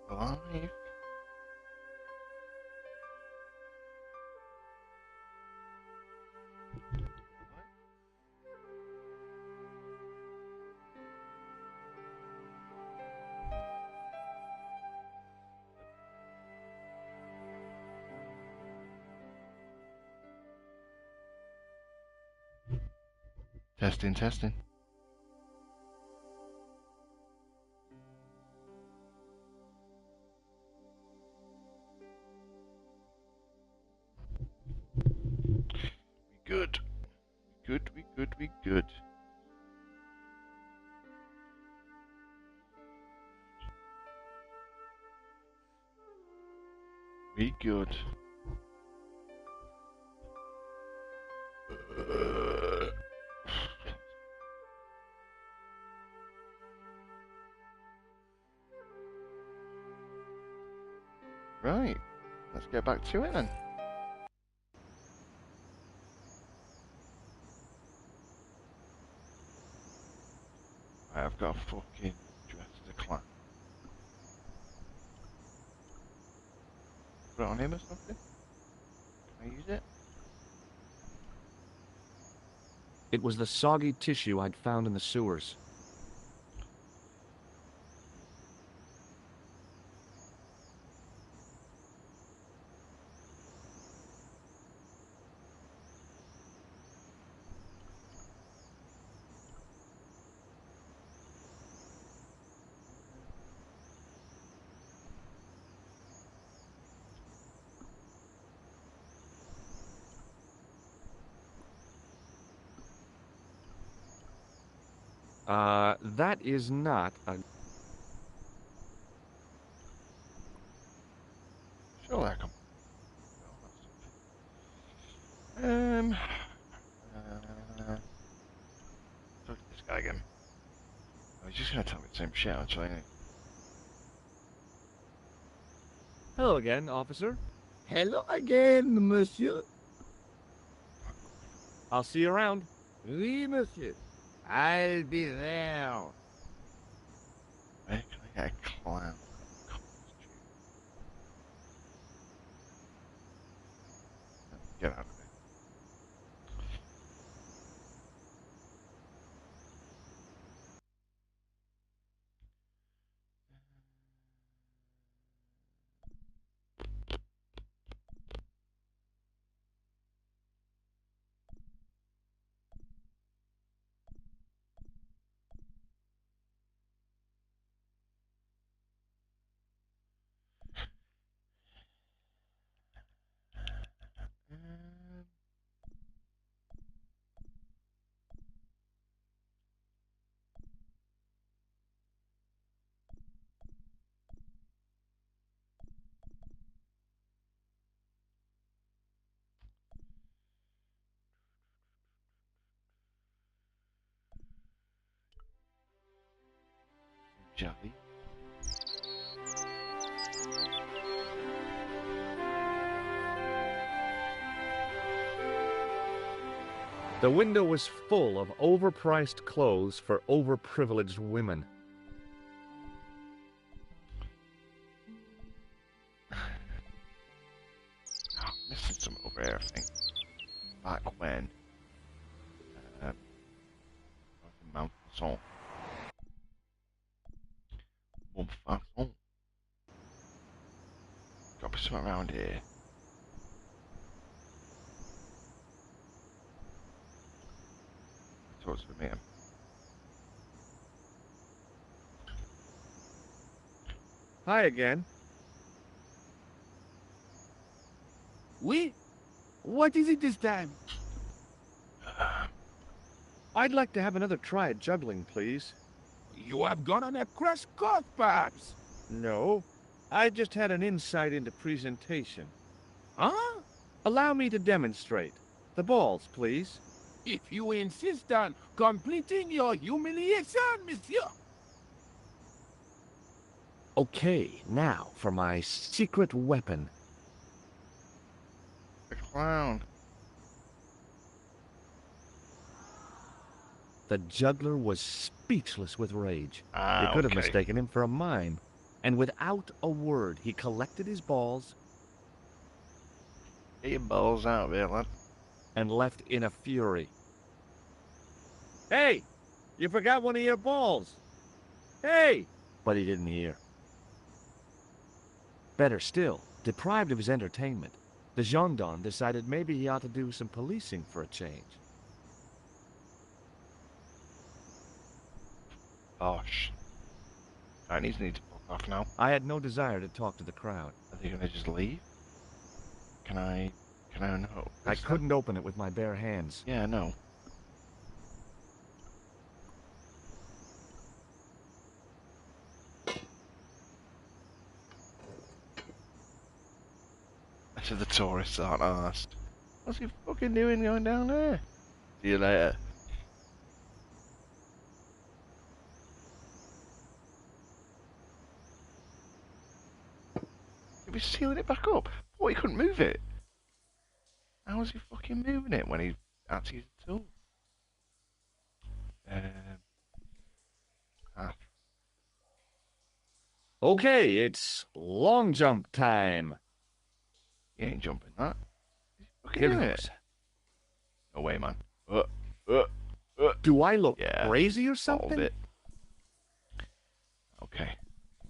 Alive. Testing, testing. We good. Good, we good, we good. We good. Right. Let's get back to it then. I've got a fucking dress as a clown. Put it on him or something? Can I use it? It was the soggy tissue I'd found in the sewers. That is not a... Sure, I can. Well, that's something. Talk to this guy again. Oh, he's just gonna tell me the same shit, actually. Hello again, officer. Hello again, monsieur. I'll see you around. Oui, monsieur. I'll be there. Where can I get a clown costume? Get out of there. Jelly. The window was full of overpriced clothes for overprivileged women. Oh, missing some over here, I think. Back when. I was in Mount Son. Montfaucon. Gotta be something around here. Talk to the man. Hi again. Oui? What is it this time? I'd like to have another try at juggling, please. You have gone on a crash course, perhaps? No, I just had an insight into presentation. Huh? Allow me to demonstrate. The balls, please. If you insist on completing your humiliation, monsieur. Okay, now for my secret weapon. The clown. The juggler was speechless with rage. They Ah, could have okay. mistaken him for a mime. and without a word he collected his balls Get your balls out of here, lad. and left in a fury. Hey, you forgot one of your balls. Hey! But he didn't hear. Better still, deprived of his entertainment, the gendarme decided maybe he ought to do some policing for a change. Bosh. Chinese need to fuck off now. I had no desire to talk to the crowd. Are they gonna just leave? Can I know? I couldn't open it with my bare hands. Yeah, no. So the tourists aren't asked. What's he fucking doing going down there? See you later. He was sealing it back up. What, he couldn't move it? How was he fucking moving it when he had to use the tool? Ah, Okay, it's long jump time. he ain't jumping that. He's fucking Here doing goes. it. No way, man. Uh. Do I look Yeah, crazy or Hold something? it. Okay.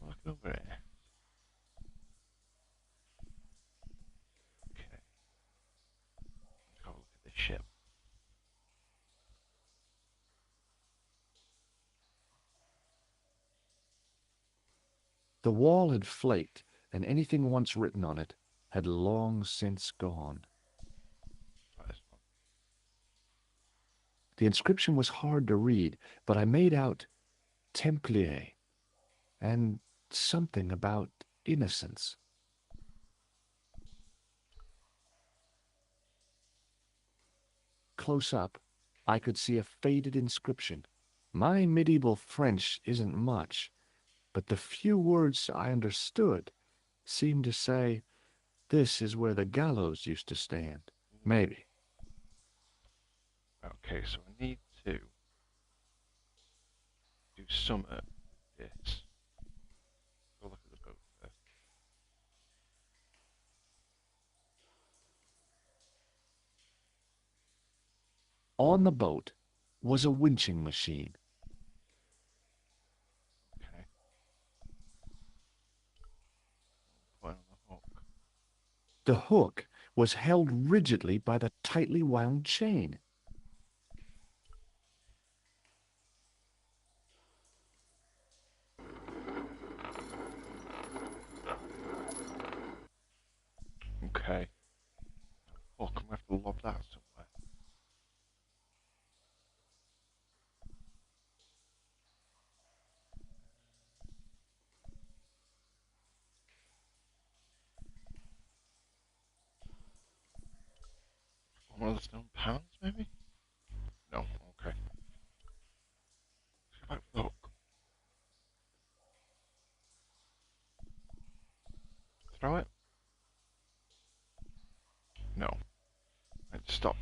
Look over here. Okay. Let's have a look at this ship. The wall had flaked, and anything once written on it had long since gone. Try this one. The inscription was hard to read, but I made out Templier and something about innocence. Close up, I could see a faded inscription. My medieval French isn't much, but the few words I understood seemed to say, "This is where the gallows used to stand." Maybe. Okay, so I need to do some of this. Go look at the boat first. On the boat was a winching machine. Okay. Put it on the hook. The hook was held rigidly by the tightly wound chain. Okay. Hook, I'm gonna have to lob that somewhere. One of the stone pounds, maybe? No, okay. Let's go back to the hook. Throw it? No. Right, stop.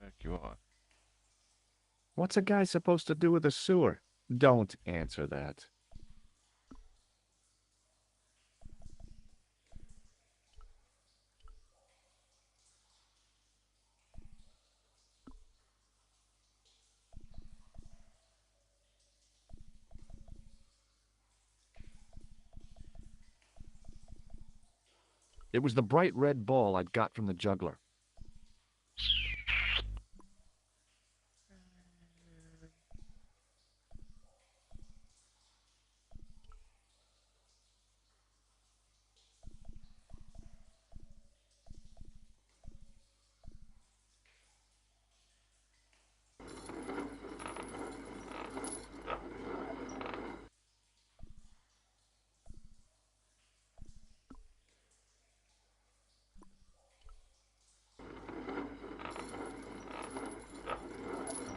Make you on. What's a guy supposed to do with a sewer? Don't answer that. It was the bright red ball I'd got from the juggler.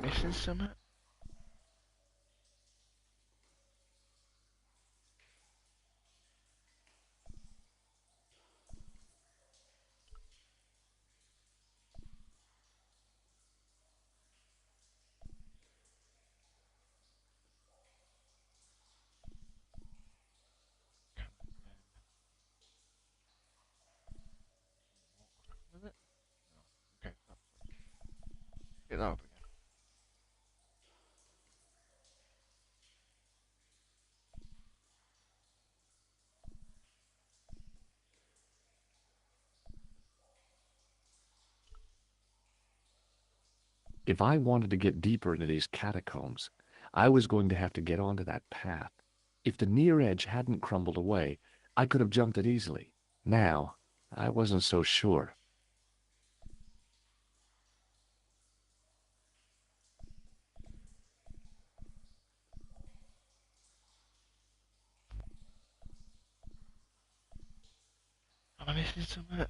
Missing something? If I wanted to get deeper into these catacombs, I was going to have to get onto that path. If the near edge hadn't crumbled away, I could have jumped it easily. Now, I wasn't so sure. Am I missing something?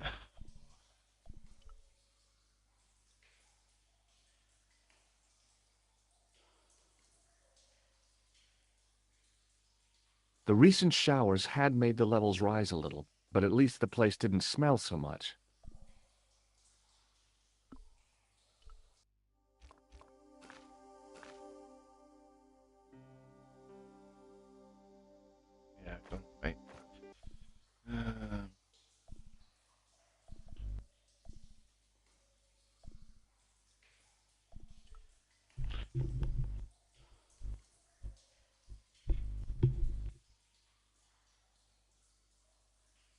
The recent showers had made the levels rise a little, but at least the place didn't smell so much. Yeah, done me. Um,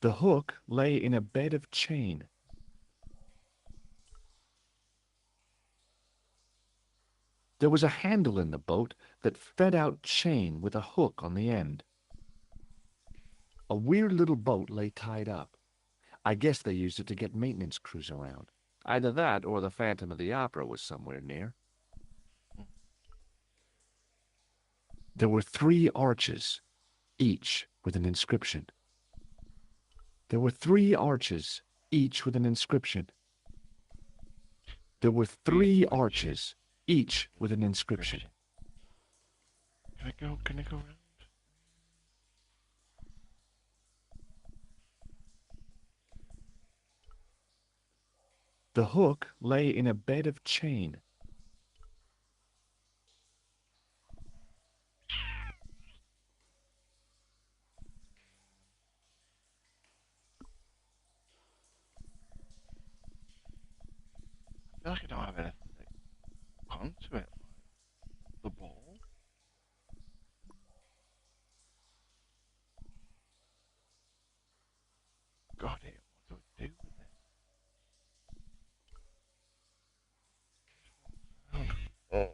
The hook lay in a bed of chain. There was a handle in the boat that fed out chain with a hook on the end. A weird little boat lay tied up. I guess they used it to get maintenance crews around. Either that or the Phantom of the Opera was somewhere near. There were 3 arches, each with an inscription. There were 3 arches, each with an inscription. There were 3 arches, each with an inscription. Can I go? Can I go around? The hook lay in a bed of chain. I feel like I don't have anything to hook onto it. The ball. Got it. What do I do with it? Oh.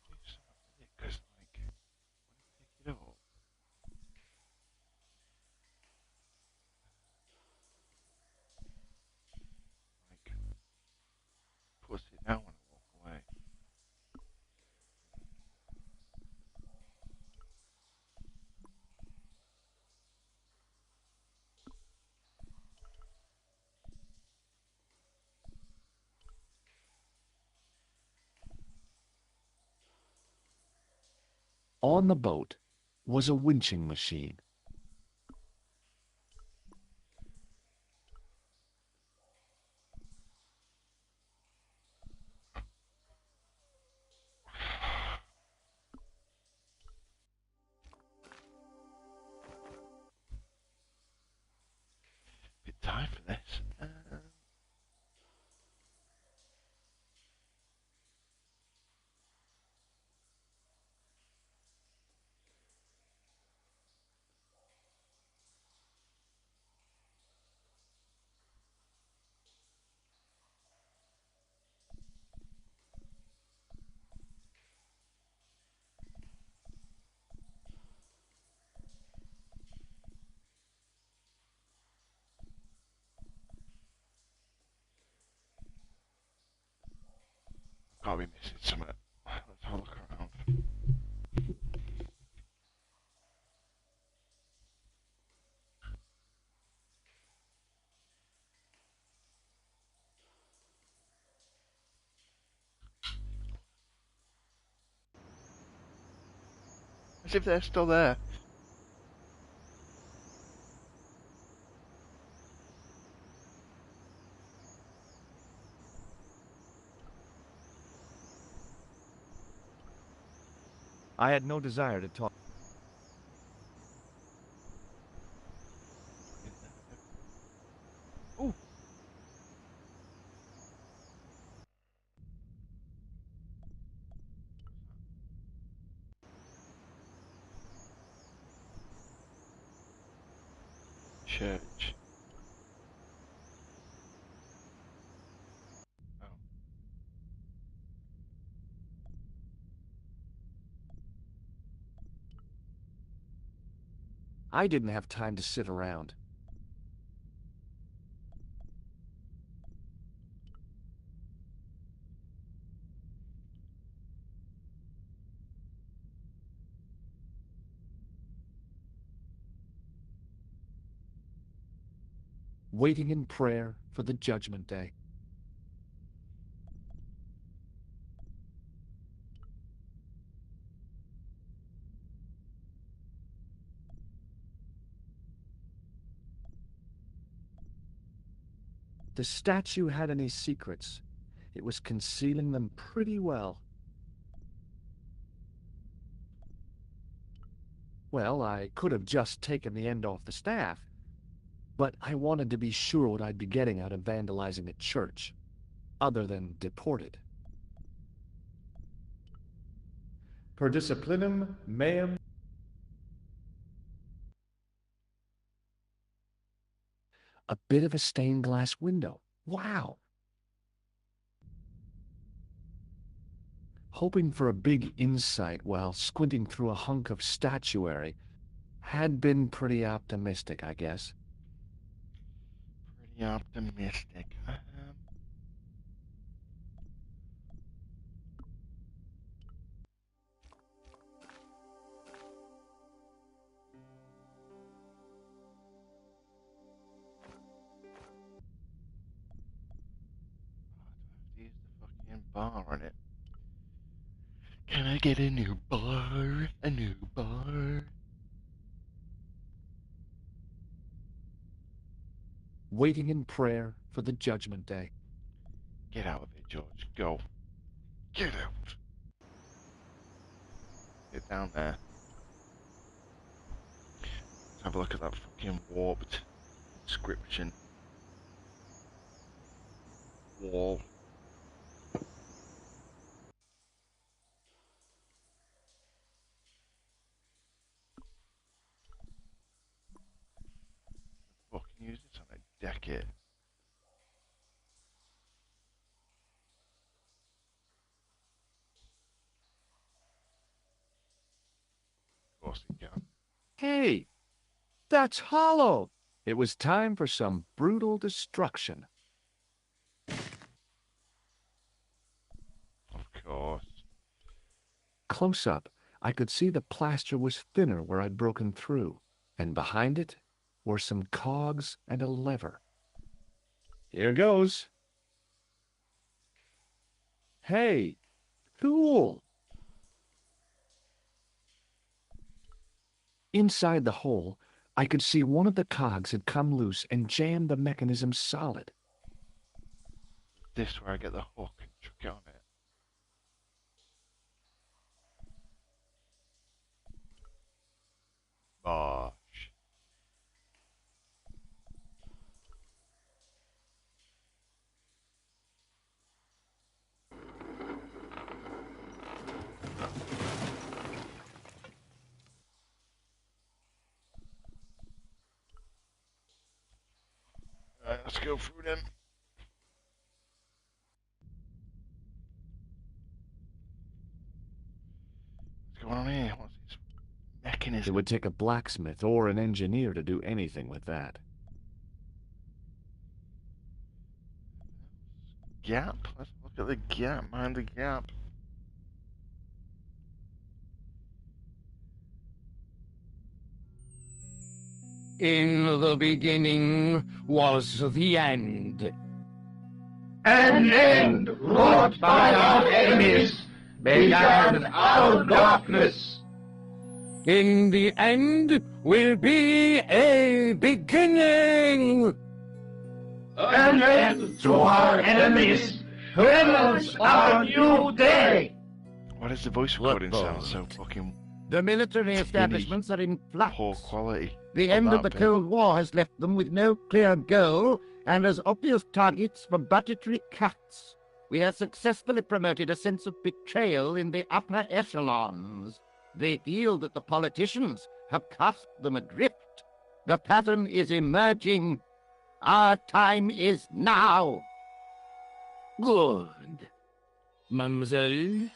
Do something with it, cause like when I pick it up, like puts it down when I walk away. On the boat was a winching machine. Bit tired for this. Gotta be missing something. Let's have a look around. As if they're still there. I had no desire to talk. Ooh. Church. Oh. I didn't have time to sit around. Waiting in prayer for the judgment day. The statue had any secrets. It was concealing them pretty well. Well, I could have just taken the end off the staff, but I wanted to be sure what I'd be getting out of vandalizing a church, other than deported. Per disciplinum meum. A bit of a stained glass window. Wow! Hoping for a big insight while squinting through a hunk of statuary had been pretty optimistic, I guess. Pretty optimistic. Do I have to use the fucking bar on it? Can I get a new bar? A new bar? Waiting in prayer for the judgment day. Get out of it, George. Go. Get out. Get down there. Let's have a look at that fucking warped inscription. Wall. Fucking use this on a decade. Of course you can. Hey, that's hollow! It was time for some brutal destruction. Of course. Close up, I could see the plaster was thinner where I'd broken through, and behind it were some cogs and a lever. Here goes. Hey, cool! Inside the hole, I could see one of the cogs had come loose and jammed the mechanism solid. This is where I get the hook and chuck it on it. Bosh. Alright, let's go through them. What's going on here? What's this mechanism? It would take a blacksmith or an engineer to do anything with that. Gap? Let's look at the gap. Mind the gap. In the beginning was the end. An end wrought by our enemies began our darkness. In the end will be a beginning. An end to our enemies heralds our new day. Why does the voice recording sound so fucking The military establishments are in flux. poor quality? The end of the that bit. Cold War has left them with no clear goal and as obvious targets for budgetary cuts. We have successfully promoted a sense of betrayal in the upper echelons. They feel that the politicians have cast them adrift. The pattern is emerging. Our time is now. Good. Mademoiselle?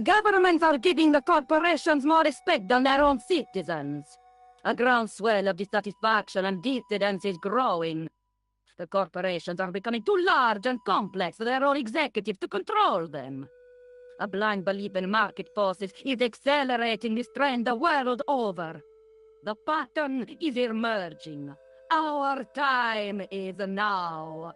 Governments are giving the corporations more respect than their own citizens. A groundswell of dissatisfaction and dissidence is growing. The corporations are becoming too large and complex for their own executives to control them. A blind belief in market forces is accelerating this trend the world over. The pattern is emerging. Our time is now.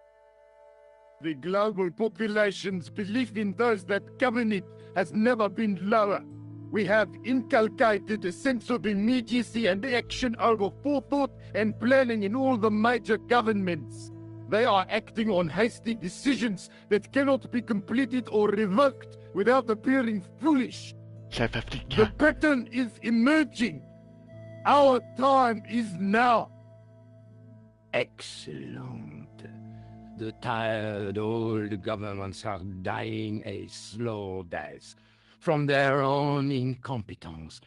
The global population's belief in those that govern it has never been lower. We have inculcated a sense of immediacy and action over forethought and planning in all the major governments. They are acting on hasty decisions that cannot be completed or revoked without appearing foolish. The pattern is emerging. Our time is now. Excellent. The tired old governments are dying a slow death from their own incompetence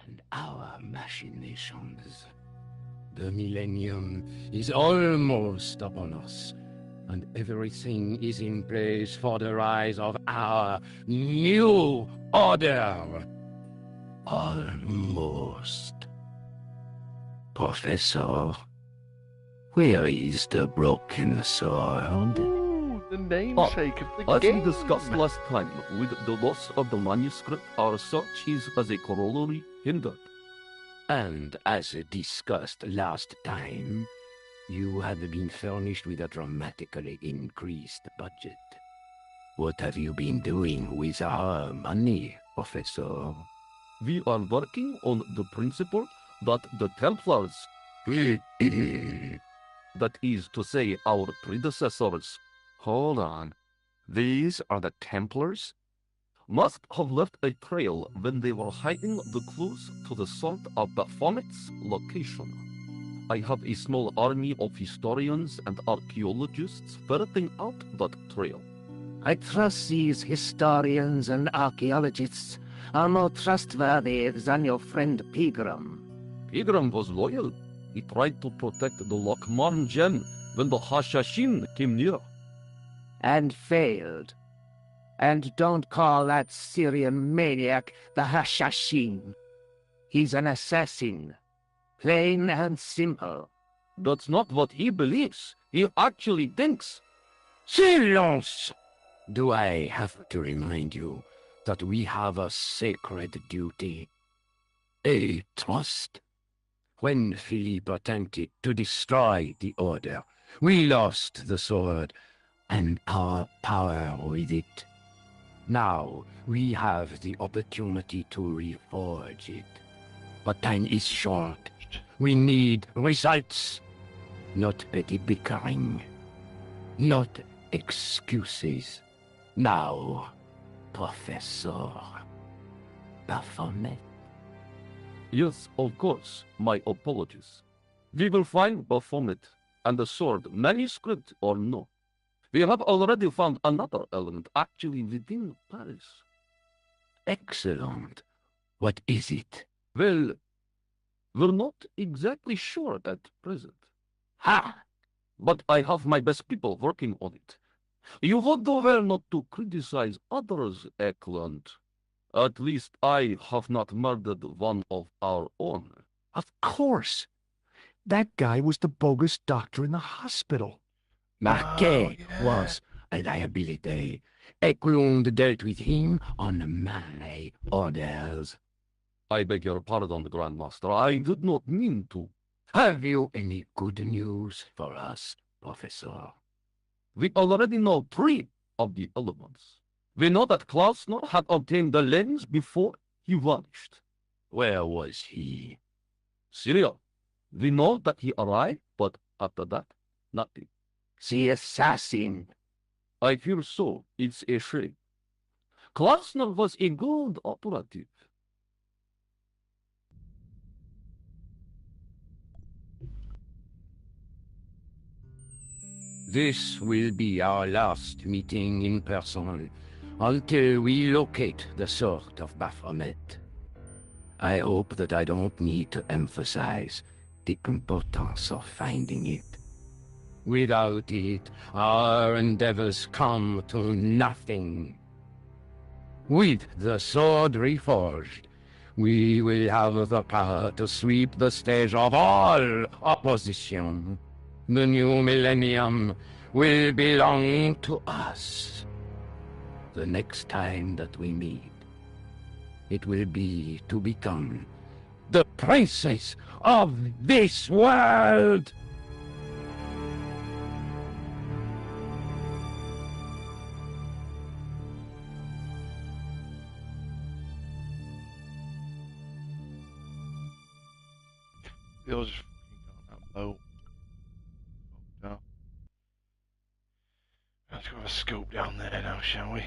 and our machinations. The millennium is almost upon us, and everything is in place for the rise of our new order. Almost. Professor, where is the broken sword? Ooh, the namesake of the As game. we discussed last time, with the loss of the manuscript, our search is as a corollary hindered. And as discussed last time, you have been furnished with a dramatically increased budget. What have you been doing with our money, Professor? We are working on the principle that the Templars, that is to say, our predecessors, Hold on. These are the Templars? must have left a trail when they were hiding the clues to the sword of Baphomet's location. I have a small army of historians and archaeologists ferreting out that trail. I trust these historians and archaeologists are more trustworthy than your friend Pegram. Pegram was loyal. He tried to protect the Lokman gem when the Hashashin came near. And failed. And don't call that Syrian maniac the Hashashin. He's an assassin. Plain and simple. That's not what he believes. He actually thinks. Silence! Do I have to remind you that we have a sacred duty? A trust? When Philippe attempted to destroy the Order, we lost the sword and our power with it. Now we have the opportunity to reforge it. But time is short. We need results, not petty bickering, not excuses. Now, Professor Baphomet. Yes, of course. My apologies. We will find Baphomet and the sword, manuscript or no. We have already found another element actually within Paris. Excellent. What is it? Well, we're not exactly sure at present. Ha! But I have my best people working on it. You would do well not to criticize others, Eklund. At least I have not murdered one of our own. Of course. That guy was the bogus doctor in the hospital. Marquet yeah. was a liability. Eklund dealt with him on my orders. I beg your pardon, Grandmaster. I did not mean to. Have you any good news for us, Professor? We already know 3 of the elements. We know that Klausner had obtained the lens before he vanished. Where was he? Syria. We know that he arrived, but after that, nothing. The assassin. I fear so. It's a shame. Klausner was a good operative. This will be our last meeting in person until we locate the sword of Baphomet. I hope that I don't need to emphasize the importance of finding it. Without it, our endeavors come to nothing. With the sword reforged, we will have the power to sweep the stage of all opposition. The new millennium will belong to us. The next time that we meet, it will be to become the princess of this world. Feels just fucking going up low. No. Let's go have a scope down there now, shall we?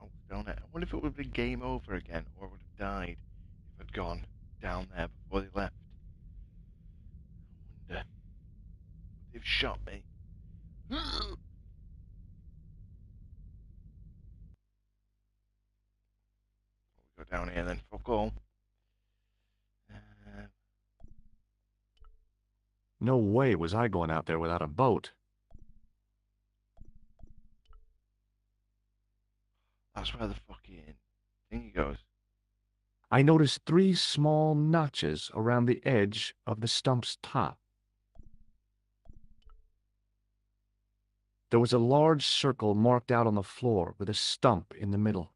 Oh, down there. I wonder if it would have been game over again, or would have died if I'd gone down there before they left. I wonder. They've shot me. Go down here then. Fuck all. No way was I going out there without a boat. That's where the fucking thingy goes. I noticed 3 small notches around the edge of the stump's top. There was a large circle marked out on the floor with a stump in the middle.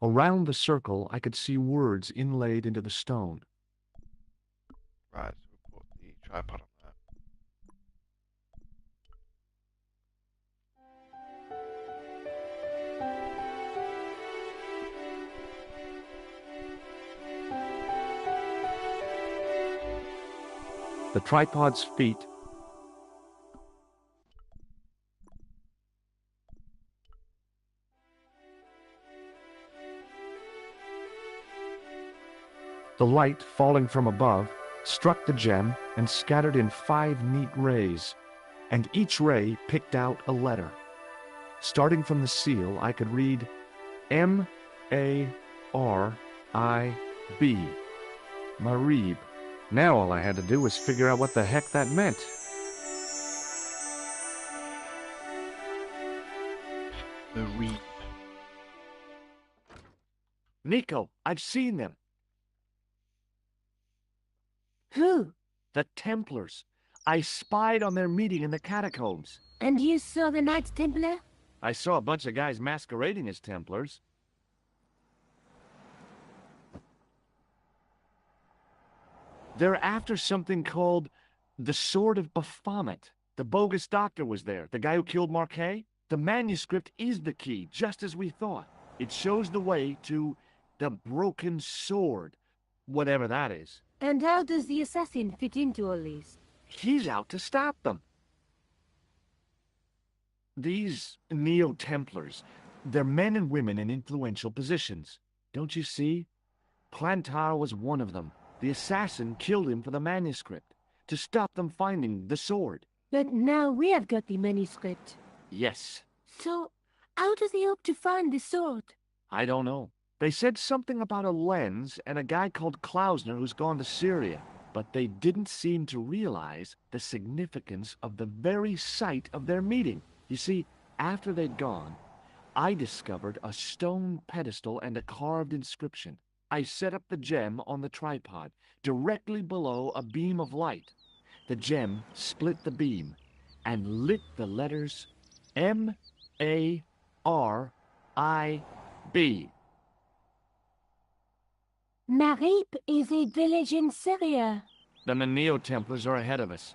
Around the circle, I could see words inlaid into the stone. Right, so we'll put the tripod on that. The tripod's feet The light, falling from above, struck the gem and scattered in 5 neat rays, and each ray picked out a letter. Starting from the seal, I could read M-A-R-I-B. Marib. Now all I had to do was figure out what the heck that meant. The reap. Nico, I've seen them. Who? The Templars. I spied on their meeting in the catacombs. And you saw the Knights Templar? I saw a bunch of guys masquerading as Templars. They're after something called the Sword of Baphomet. The bogus doctor was there, the guy who killed Marquet. The manuscript is the key, just as we thought. It shows the way to the broken sword, whatever that is. And how does the assassin fit into all this? He's out to stop them. These Neo-Templars, they're men and women in influential positions. Don't you see? Plantar was one of them. The assassin killed him for the manuscript, to stop them finding the sword. But now we have got the manuscript. Yes. So, how does he hope to find the sword? I don't know. They said something about a lens and a guy called Klausner who's gone to Syria, but they didn't seem to realize the significance of the very site of their meeting. You see, after they'd gone, I discovered a stone pedestal and a carved inscription. I set up the gem on the tripod, directly below a beam of light. The gem split the beam and lit the letters M-A-R-I-B. Marib is a village in Syria. Then the Neo-Templars are ahead of us.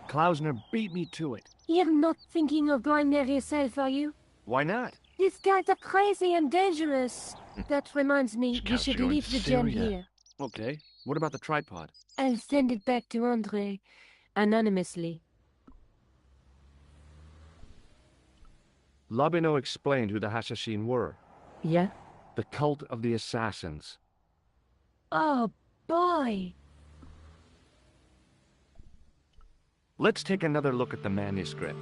Klausner beat me to it. You're not thinking of going there yourself, are you? Why not? These guys are crazy and dangerous. That reminds me, you should capturing leave the gem Syria. here. Okay. What about the tripod? I'll send it back to Andre, anonymously. Labino explained who the Hashashin were. Yeah? The cult of the assassins. Oh, boy! Let's take another look at the manuscript.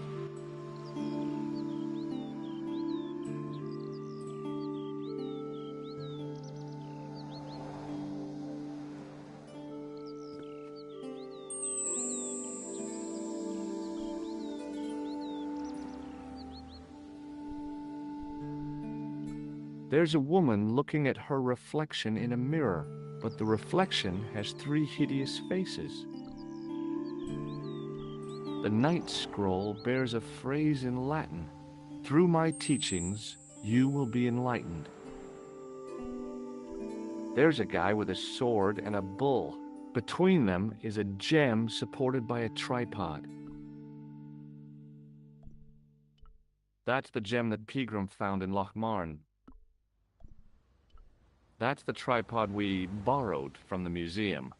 There's a woman looking at her reflection in a mirror, but the reflection has 3 hideous faces. The ninth scroll bears a phrase in Latin, "Through my teachings, you will be enlightened." There's a guy with a sword and a bull. Between them is a gem supported by a tripod. That's the gem that Pegram found in Lochmarn. That's the tripod we borrowed from the museum.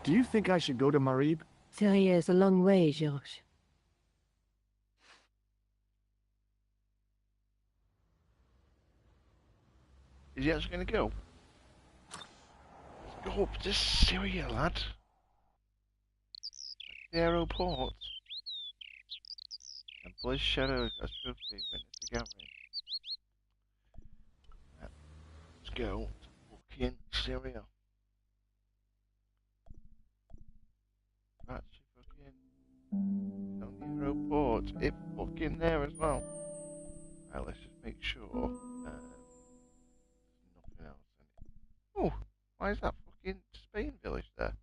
Do you think I should go to Marib? It's a long way, George. Is he actually going to go? Let's go up to Syria, lad. The aeroport. And Blaze Shadow as trophy witness the gathering. Let's go to fucking Syria. Actually fucking on the aeroport. It's fucking there as well. Right, let's just make sure there's nothing else in it. Oh, why is that fucking Spain village there?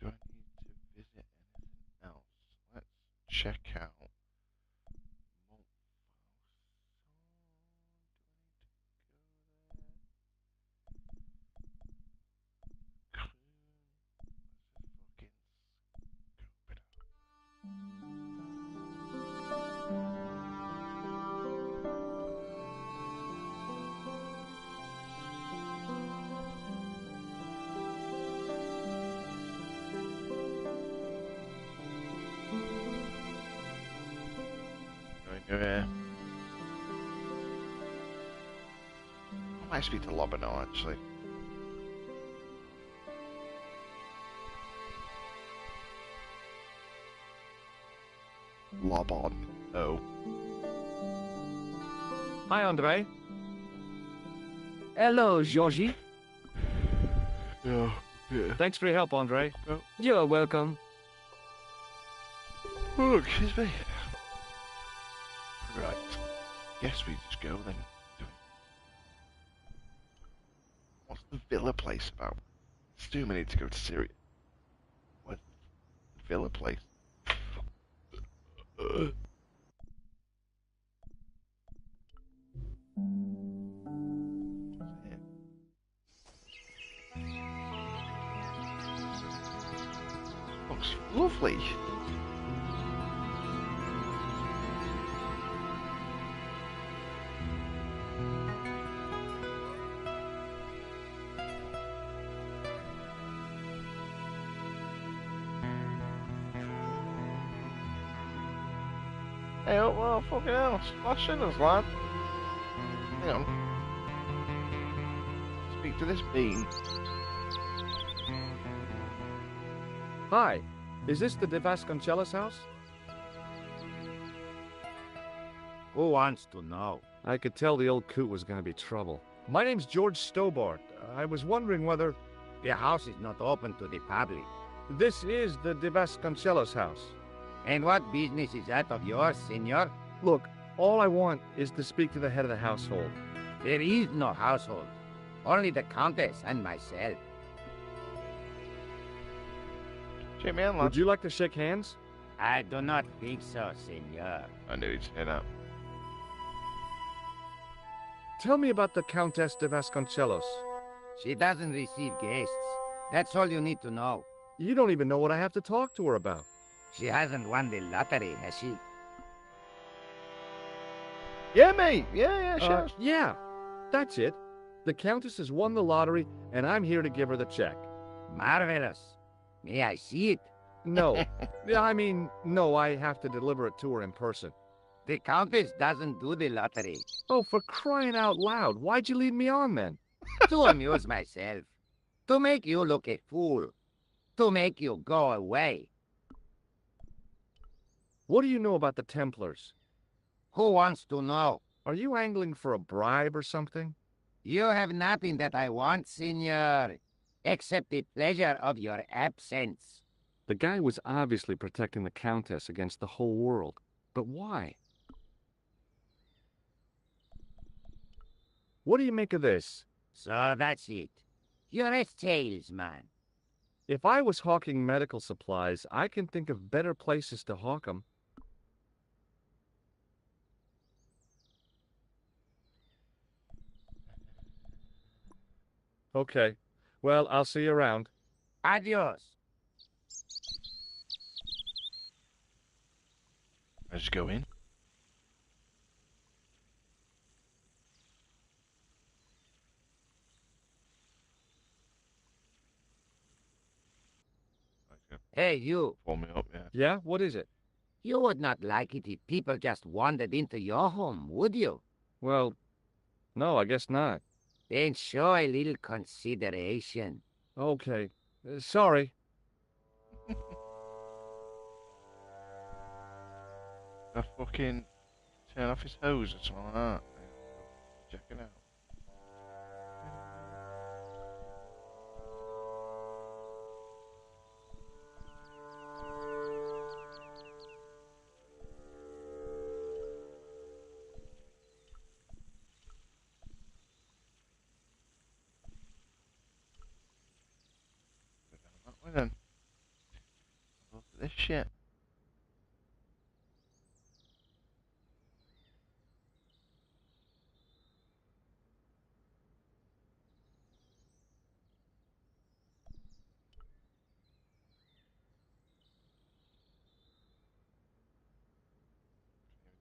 Do I need to visit anything else? Let's check out. I might speak to Lobino actually. Lobon. Oh. Hi, Andre. Hello, Georgie. Yeah. Thanks for your help, Andre. You're welcome. Oh, excuse me. Right. Guess we just go then. What's the villa place about? It's too many to go to Syria. What? Villa place? Looks lovely. Hey, oh, well, fucking hell, splashing us, lad. Hang on. Speak to this bean. Hi, is this the De Vasconcelos house? Who wants to know? I could tell the old coot was going to be trouble. My name's George Stobart. I was wondering whether... The house is not open to the public. This is the De Vasconcelos house. And what business is that of yours, senor? Look, all I want is to speak to the head of the household. There is no household. Only the Countess and myself. Shake me hand, lad. Would you like to shake hands? I do not think so, senor. I knew he'd say that. Tell me about the Countess de Vasconcelos. She doesn't receive guests. That's all you need to know. You don't even know what I have to talk to her about. She hasn't won the lottery, has she? Yeah, mate. Yeah, sure. Yeah, that's it. The Countess has won the lottery, and I'm here to give her the check. Marvelous. May I see it? No. No, I have to deliver it to her in person. The Countess doesn't do the lottery. Oh, for crying out loud, why'd you lead me on then? To amuse myself. To make you look a fool. To make you go away. What do you know about the Templars? Who wants to know? Are you angling for a bribe or something? You have nothing that I want, senor, except the pleasure of your absence. The guy was obviously protecting the Countess against the whole world. But why? What do you make of this? So that's it. You're a salesman. If I was hawking medical supplies, I can think of better places to hawk them. Okay. Well, I'll see you around. Adios. I just go in. Hey, you. Pull me up, yeah. Yeah? What is it? You would not like it if people just wandered into your home, would you? Well, no, I guess not. Then show a little consideration. Okay. Sorry. I fucking turn off his hose or something like that. Check it out. That way then. Look at this shit.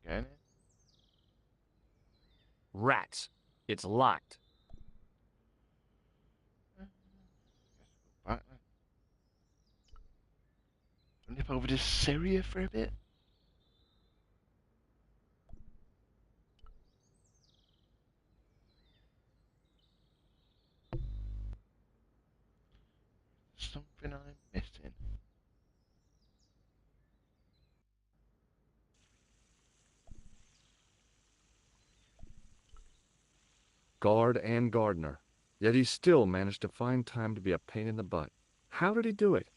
Get in. Rats. It's locked. Guess I'll go back then. Nip over to Syria for a bit. Something I'm missing. Guard and gardener. Yet he still managed to find time to be a pain in the butt. How did he do it?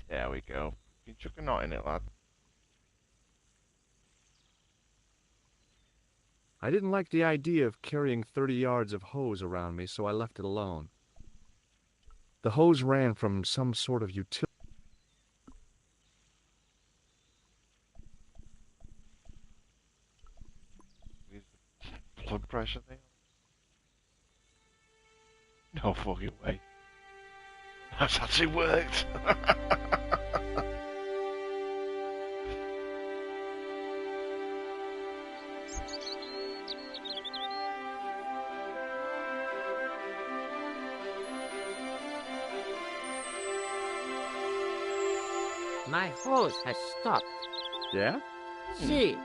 There we go. You chuck a knot in it, lad. I didn't like the idea of carrying 30 yards of hose around me, so I left it alone. The hose ran from some sort of utility. Blood pressure thing. No fucking way. That's actually worked. My hose has stopped. Yeah? See,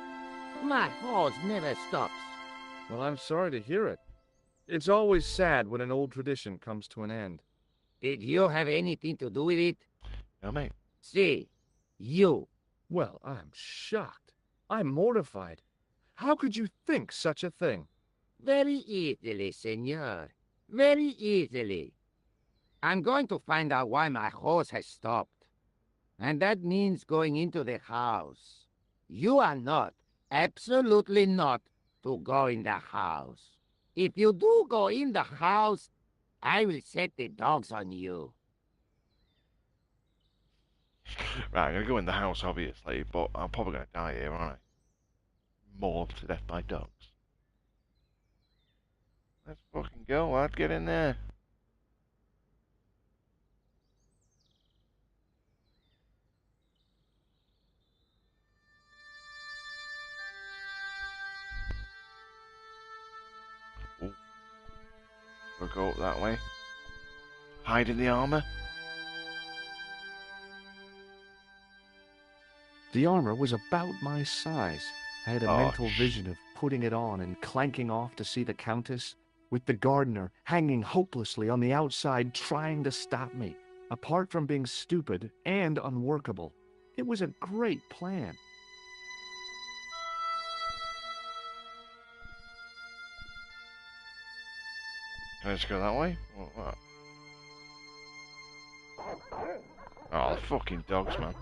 my hose never stops. Well, I'm sorry to hear it. It's always sad when an old tradition comes to an end. Did you have anything to do with it? No, mate. See, you. Well, I'm shocked. I'm mortified. How could you think such a thing? Very easily, senor. Very easily. I'm going to find out why my hose has stopped. And that means going into the house. You are not, absolutely not, to go in the house. If you do go in the house, I will set the dogs on you. Right, I'm gonna go in the house, obviously, but I'm probably gonna die here, aren't I? Mauled to death by dogs. Let's fucking go, lad. Get in there. Ooh. We'll go up that way. Hide in the armor. The armor was about my size. I had a mental vision of putting it on and clanking off to see the Countess, with the gardener hanging hopelessly on the outside trying to stop me. Apart from being stupid and unworkable, it was a great plan. Can I just go that way? What? Oh, the fucking dogs, man.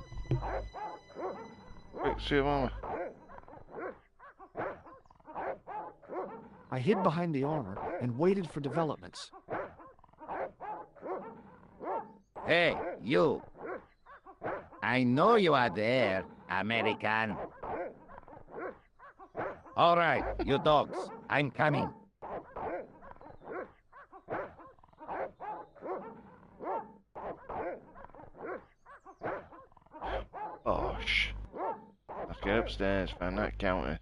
Quick, suit of armor. I hid behind the armor and waited for developments. Hey, you. I know you are there, American. All right, you dogs, I'm coming. Oh, shh. Let's get upstairs, find that Countess.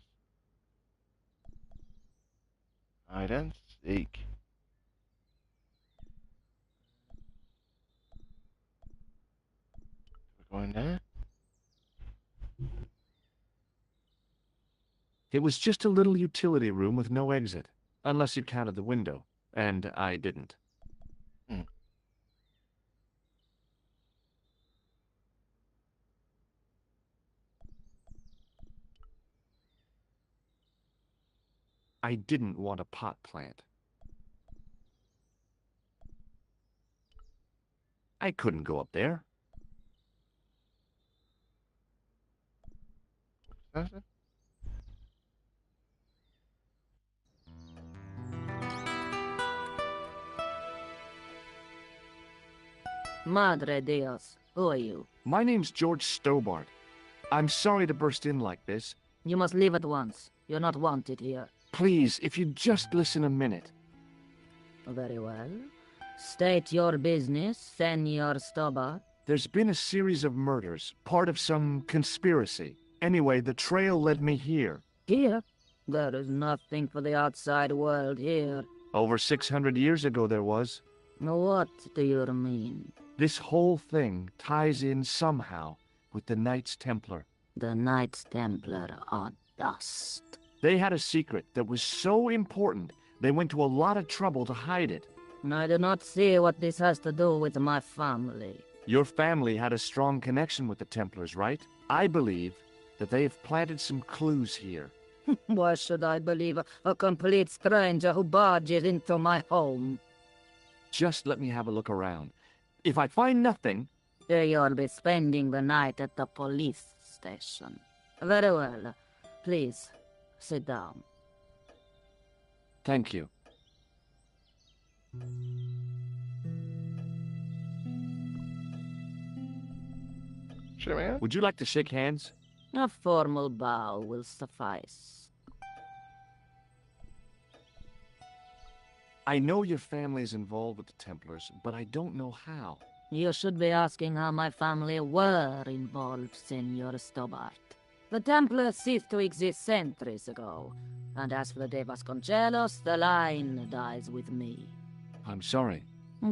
Hide and seek. We're going there? It was just a little utility room with no exit, unless you counted the window, and I didn't. I didn't want a pot plant. I couldn't go up there. That's it. Madre Dios, who are you? My name's George Stobart. I'm sorry to burst in like this. You must leave at once. You're not wanted here. Please, if you'd just listen a minute. Very well. State your business, Senor Stobart. There's been a series of murders, part of some conspiracy. Anyway, the trail led me here. Here? There is nothing for the outside world here. Over 600 years ago there was. What do you mean? This whole thing ties in somehow with the Knights Templar. The Knights Templar are dust. They had a secret that was so important, they went to a lot of trouble to hide it. I do not see what this has to do with my family. Your family had a strong connection with the Templars, right? I believe that they have planted some clues here. Why should I believe a complete stranger who barges into my home? Just let me have a look around. If I find nothing... You'll be spending the night at the police station. Very well. Please, sit down. Thank you. Shake my hand? Would you like to shake hands? A formal bow will suffice. I know your family is involved with the Templars, but I don't know how. You should be asking how my family were involved, Senor Stobart. The Templars ceased to exist centuries ago, and as for the De Vasconcelos, the line dies with me. I'm sorry.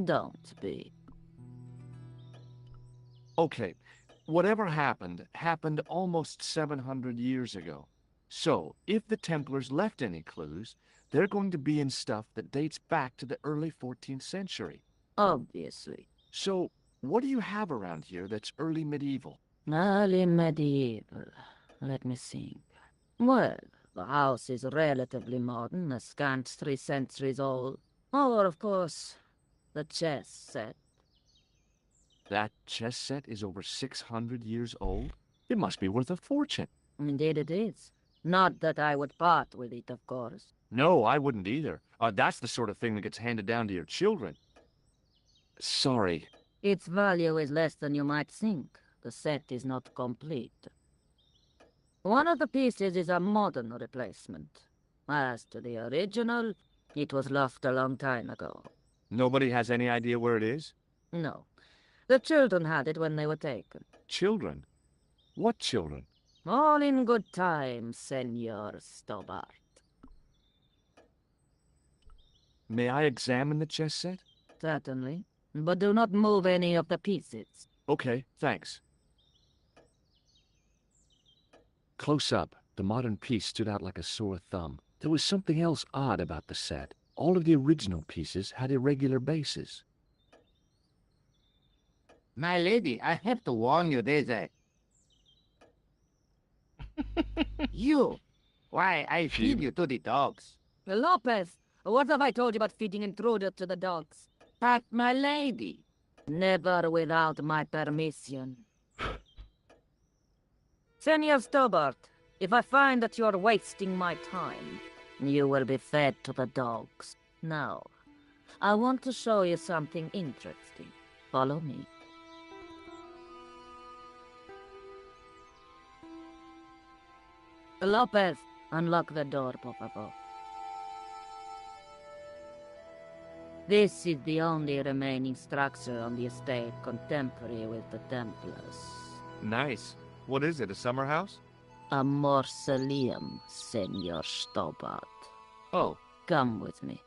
Don't be. Okay, whatever happened, happened almost 700 years ago. So, if the Templars left any clues, they're going to be in stuff that dates back to the early 14th century. Obviously. So, what do you have around here that's early medieval? Early medieval. Let me think. Well, the house is relatively modern, a scant 3 centuries old. Or, of course, the chess set. That chess set is over 600 years old? It must be worth a fortune. Indeed it is. Not that I would part with it, of course. No, I wouldn't either. That's the sort of thing that gets handed down to your children. Sorry. Its value is less than you might think. The set is not complete. One of the pieces is a modern replacement. As to the original, it was lost a long time ago. Nobody has any idea where it is? No. The children had it when they were taken. Children? What children? All in good time, Senor Stobart. May I examine the chess set? Certainly. But do not move any of the pieces. Okay, thanks. Close up, the modern piece stood out like a sore thumb. There was something else odd about the set. All of the original pieces had irregular bases. My lady, I have to warn you, there's a... You! Why, I feed you to the dogs. Lopez, what have I told you about feeding intruders to the dogs? But, my lady... Never without my permission. Senor Stobart, if I find that you're wasting my time, you will be fed to the dogs. Now, I want to show you something interesting. Follow me. Lopez, unlock the door, por favor. This is the only remaining structure on the estate contemporary with the Templars. Nice. What is it, a summer house? A mausoleum, Senor Stobart. Oh. Come with me.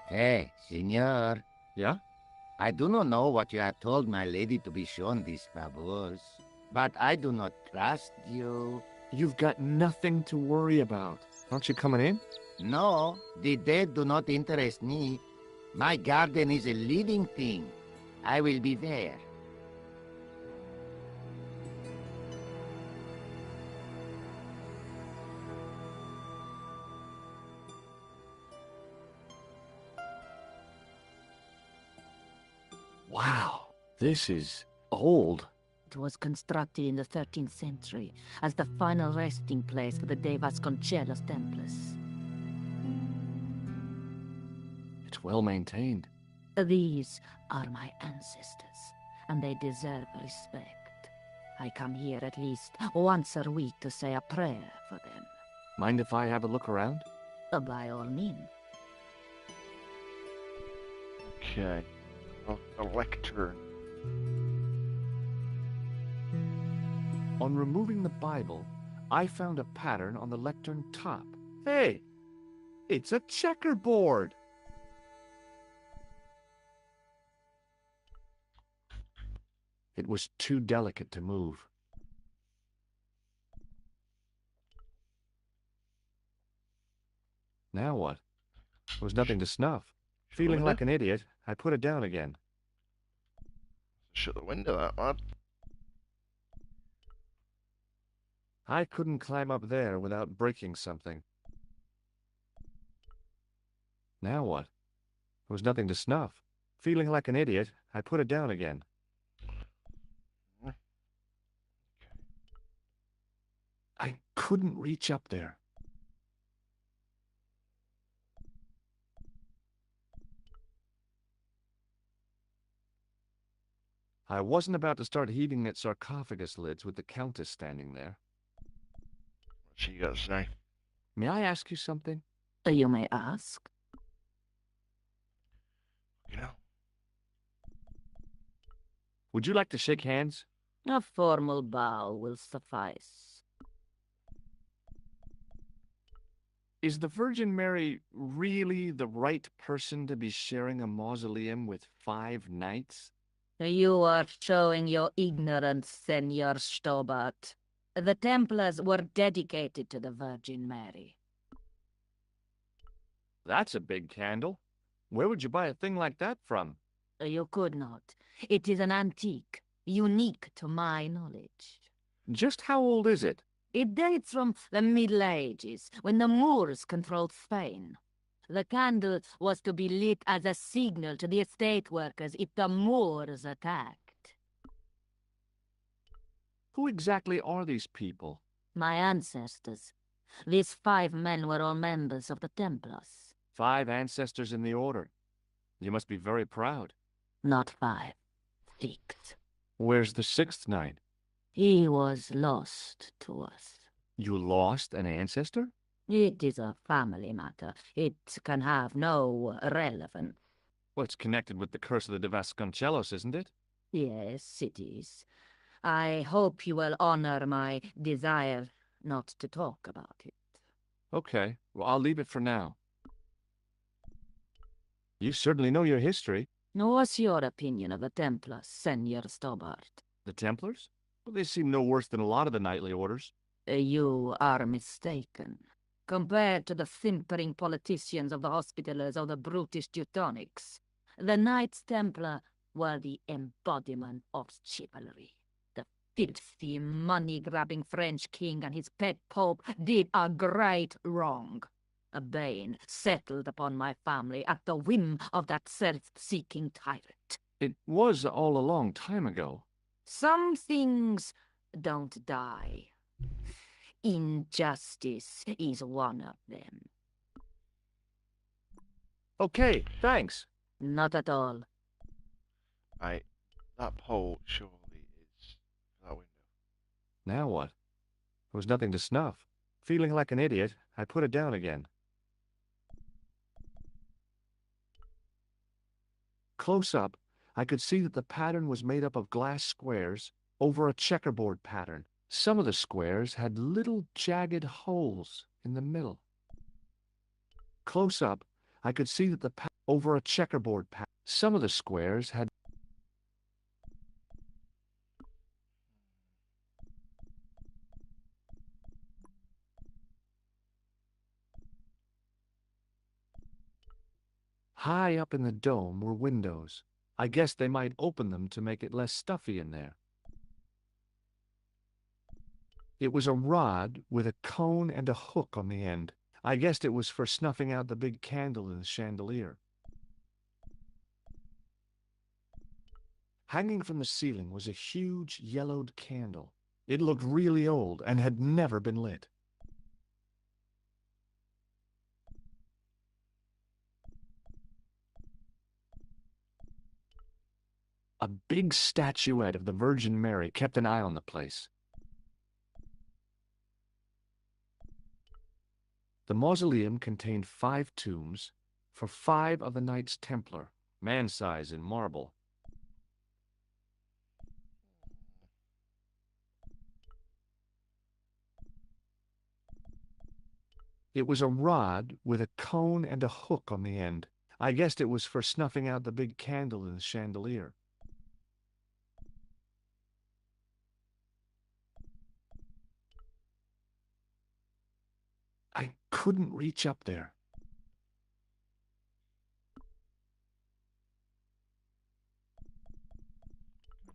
Hey, senor. Yeah? I do not know what you have told my lady to be shown these favors, but I do not trust you. You've got nothing to worry about. Aren't you coming in? No, the dead do not interest me. My garden is a living thing. I will be there. Wow, this is old. It was constructed in the 13th century as the final resting place for the De Vasconcelos Templars. It's well maintained. These are my ancestors, and they deserve respect. I come here at least once a week to say a prayer for them. Mind if I have a look around? By all means. Okay. Well, a lectern. On removing the Bible, I found a pattern on the lectern top. Hey! It's a checkerboard! It was too delicate to move. Now what? There was nothing to snuff. Feeling like an idiot, I put it down again. Shut the window, that lad. I couldn't climb up there without breaking something. Now what? There was nothing to snuff. Feeling like an idiot, I put it down again. I couldn't reach up there. I wasn't about to start heaving at sarcophagus lids with the Countess standing there. What's she got to say? May I ask you something? You may ask. You know. Would you like to shake hands? A formal bow will suffice. Is the Virgin Mary really the right person to be sharing a mausoleum with 5 knights? You are showing your ignorance, Senor Stobart. The Templars were dedicated to the Virgin Mary. That's a big candle. Where would you buy a thing like that from? You could not. It is an antique, unique to my knowledge. Just how old is it? It dates from the Middle Ages, when the Moors controlled Spain. The candle was to be lit as a signal to the estate workers if the Moors attacked. Who exactly are these people? My ancestors, These 5 men were all members of the Templars. 5 ancestors in the order. You must be very proud. Not 5. 6. Where's the 6th knight? He was lost to us. You lost an ancestor? It is a family matter. It can have no relevance. Well, it's connected with the curse of the de Vasconcelos, isn't it? Yes, it is. I hope you will honor my desire not to talk about it. Okay, well, I'll leave it for now. You certainly know your history. What's your opinion of the Templars, Senor Stobart? The Templars? Well, they seem no worse than a lot of the knightly orders. You are mistaken. Compared to the simpering politicians of the Hospitallers or the brutish Teutonics, the Knights Templar were the embodiment of chivalry. The filthy, money-grabbing French king and his pet pope did a great wrong. A bane settled upon my family at the whim of that self-seeking tyrant. It was all a long time ago. Some things don't die. Injustice is one of them. Okay, thanks. Not at all. Right, that pole surely is that window. Now what? There was nothing to snuff. Feeling like an idiot, I put it down again. Close up, I could see that the pattern was made up of glass squares over a checkerboard pattern. Some of the squares had little jagged holes in the middle. Close up, I could see that the over a checkerboard pattern. Some of the squares had high up in the dome were windows. I guess they might open them to make it less stuffy in there. It was a rod with a cone and a hook on the end. I guessed it was for snuffing out the big candle in the chandelier. Hanging from the ceiling was a huge yellowed candle. It looked really old and had never been lit. A big statuette of the Virgin Mary kept an eye on the place. The mausoleum contained 5 tombs for 5 of the Knights Templar, man-size in marble. It was a rod with a cone and a hook on the end. I guessed it was for snuffing out the big candle in the chandelier. I couldn't reach up there.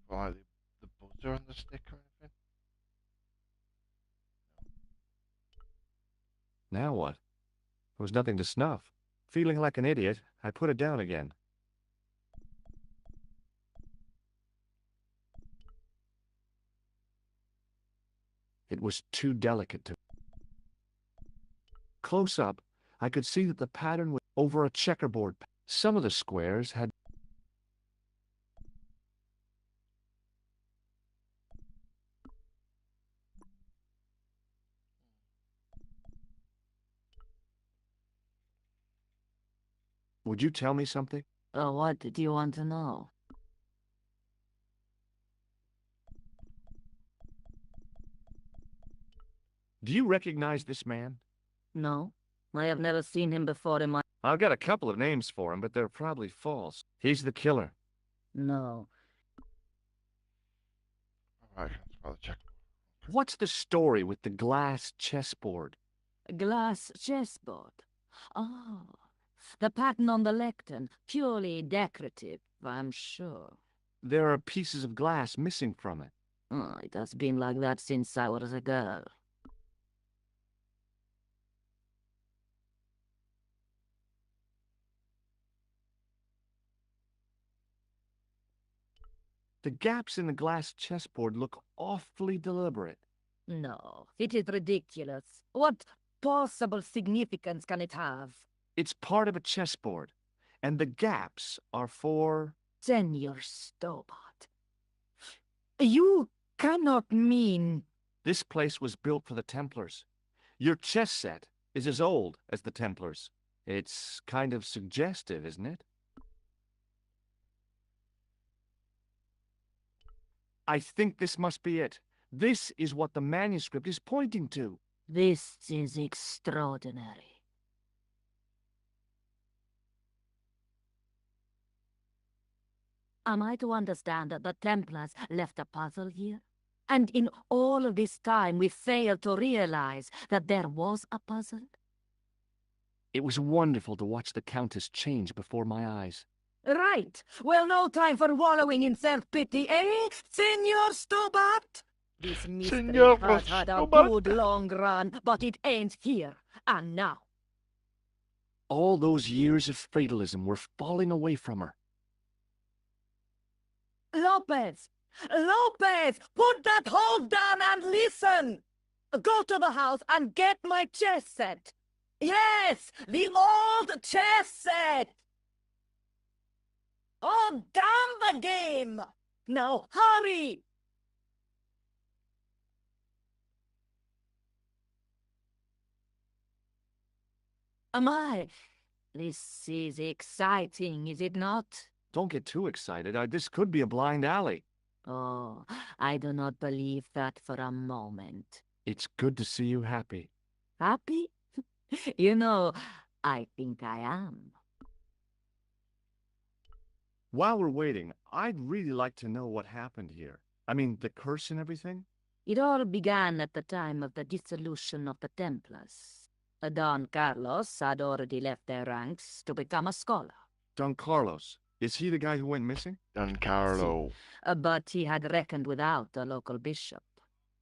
Like the buzzer on the stick or anything? Now what? There was nothing to snuff. Feeling like an idiot, I put it down again. It was too delicate to... Close up, I could see that the pattern was over a checkerboard. Some of the squares had... Would you tell me something? What do you want to know? Do you recognize this man? No, I have never seen him before in my... I've got a couple of names for him, but they're probably false. He's the killer. No. Alright, that's about the check. What's the story with the glass chessboard? Glass chessboard. Oh, the pattern on the lectern. Purely decorative, I'm sure. There are pieces of glass missing from it. Oh, it has been like that since I was a girl. The gaps in the glass chessboard look awfully deliberate. No, it is ridiculous. What possible significance can it have? It's part of a chessboard, and the gaps are for... Senor Stobart. You cannot mean... This place was built for the Templars. Your chess set is as old as the Templars. It's kind of suggestive, isn't it? I think this must be it. This is what the manuscript is pointing to. This is extraordinary. Am I to understand that the Templars left a puzzle here? And in all of this time we failed to realize that there was a puzzle? It was wonderful to watch the Countess change before my eyes. Right. Well, no time for wallowing in self-pity, eh, Senor Stobart? This mystery Senor has had a Stobart. good long run, but it ends here and now. All those years of fatalism were falling away from her. Lopez! Lopez! Put that hold down and listen! Go to the house and get my chess set. Yes, the old chess set! Oh, damn the game! Now, hurry! This is exciting, is it not? Don't get too excited. This could be a blind alley. Oh, I do not believe that for a moment. It's good to see you happy. Happy? You know, I think I am. While we're waiting, I'd really like to know what happened here. I mean, the curse and everything? It all began at the time of the dissolution of the Templars. Don Carlos had already left their ranks to become a scholar. Don Carlos. Is he the guy who went missing? Don Carlo. But he had reckoned without the local bishop.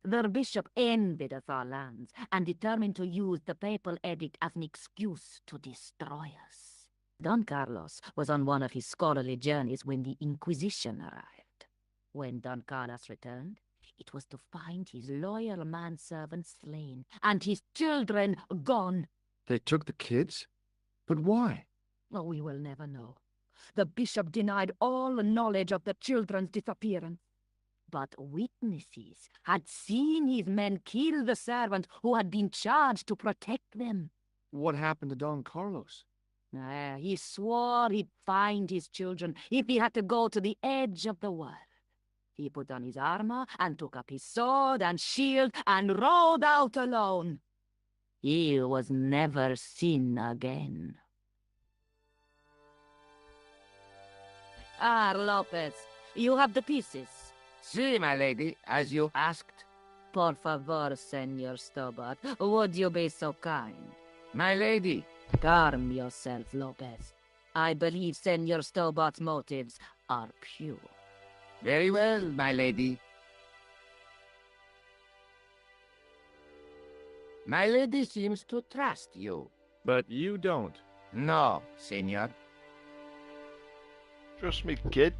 The bishop envied us our lands and determined to use the papal edict as an excuse to destroy us. Don Carlos was on one of his scholarly journeys when the Inquisition arrived. When Don Carlos returned, it was to find his loyal manservant slain and his children gone. They took the kids? But why? Oh, we will never know. The bishop denied all knowledge of the children's disappearance. But witnesses had seen his men kill the servant who had been charged to protect them. What happened to Don Carlos? He swore he'd find his children if he had to go to the edge of the world. He put on his armor and took up his sword and shield and rode out alone. He was never seen again. Lopez, you have the pieces. Si, my lady, as you asked. Por favor, Senor Stobart, would you be so kind? My lady. Calm yourself, Lopez. I believe Senor Stobart's motives are pure. Very well, my lady. My lady seems to trust you. But you don't. No, senor. Trust me, kid.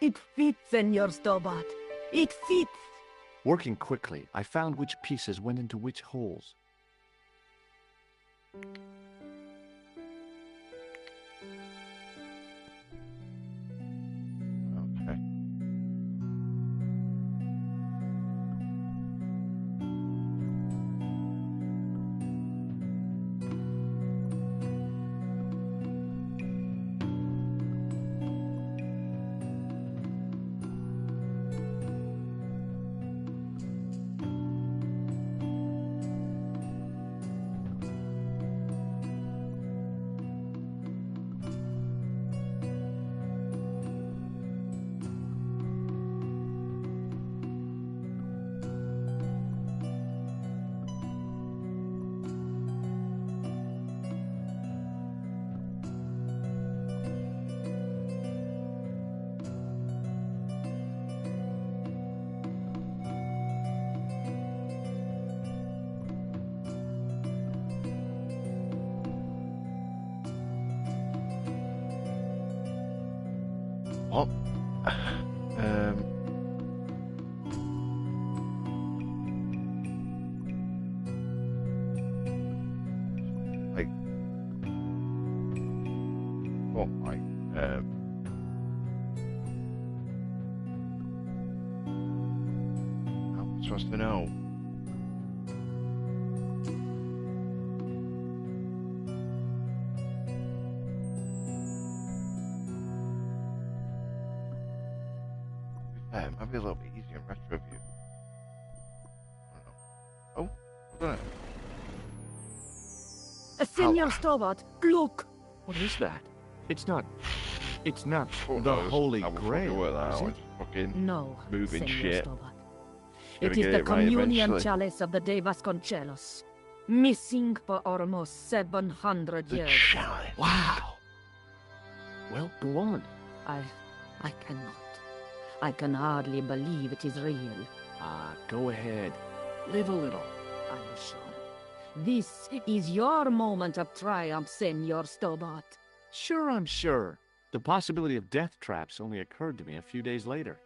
It fits, Senor Stobart. It fits. Working quickly, I found which pieces went into which holes. Okay. What? wants to know. It might be a little bit easier in retro view. I don't know. Oh, hold on. Senor Stobart, look! What is that? It's not Oh, the no, Holy I will fucking Grail, work that is out. it? It's fucking No, moving Senor shit. Stobart. Gotta It is get the it right communion eventually. chalice of the de Vasconcelos. Missing for almost 700 The years. challenge. Wow. Well, go on. I cannot. I can hardly believe it is real. Go ahead. Live a little. I am sure. This is your moment of triumph, Senor Stobart. Sure, I'm sure. The possibility of death traps only occurred to me a few days later.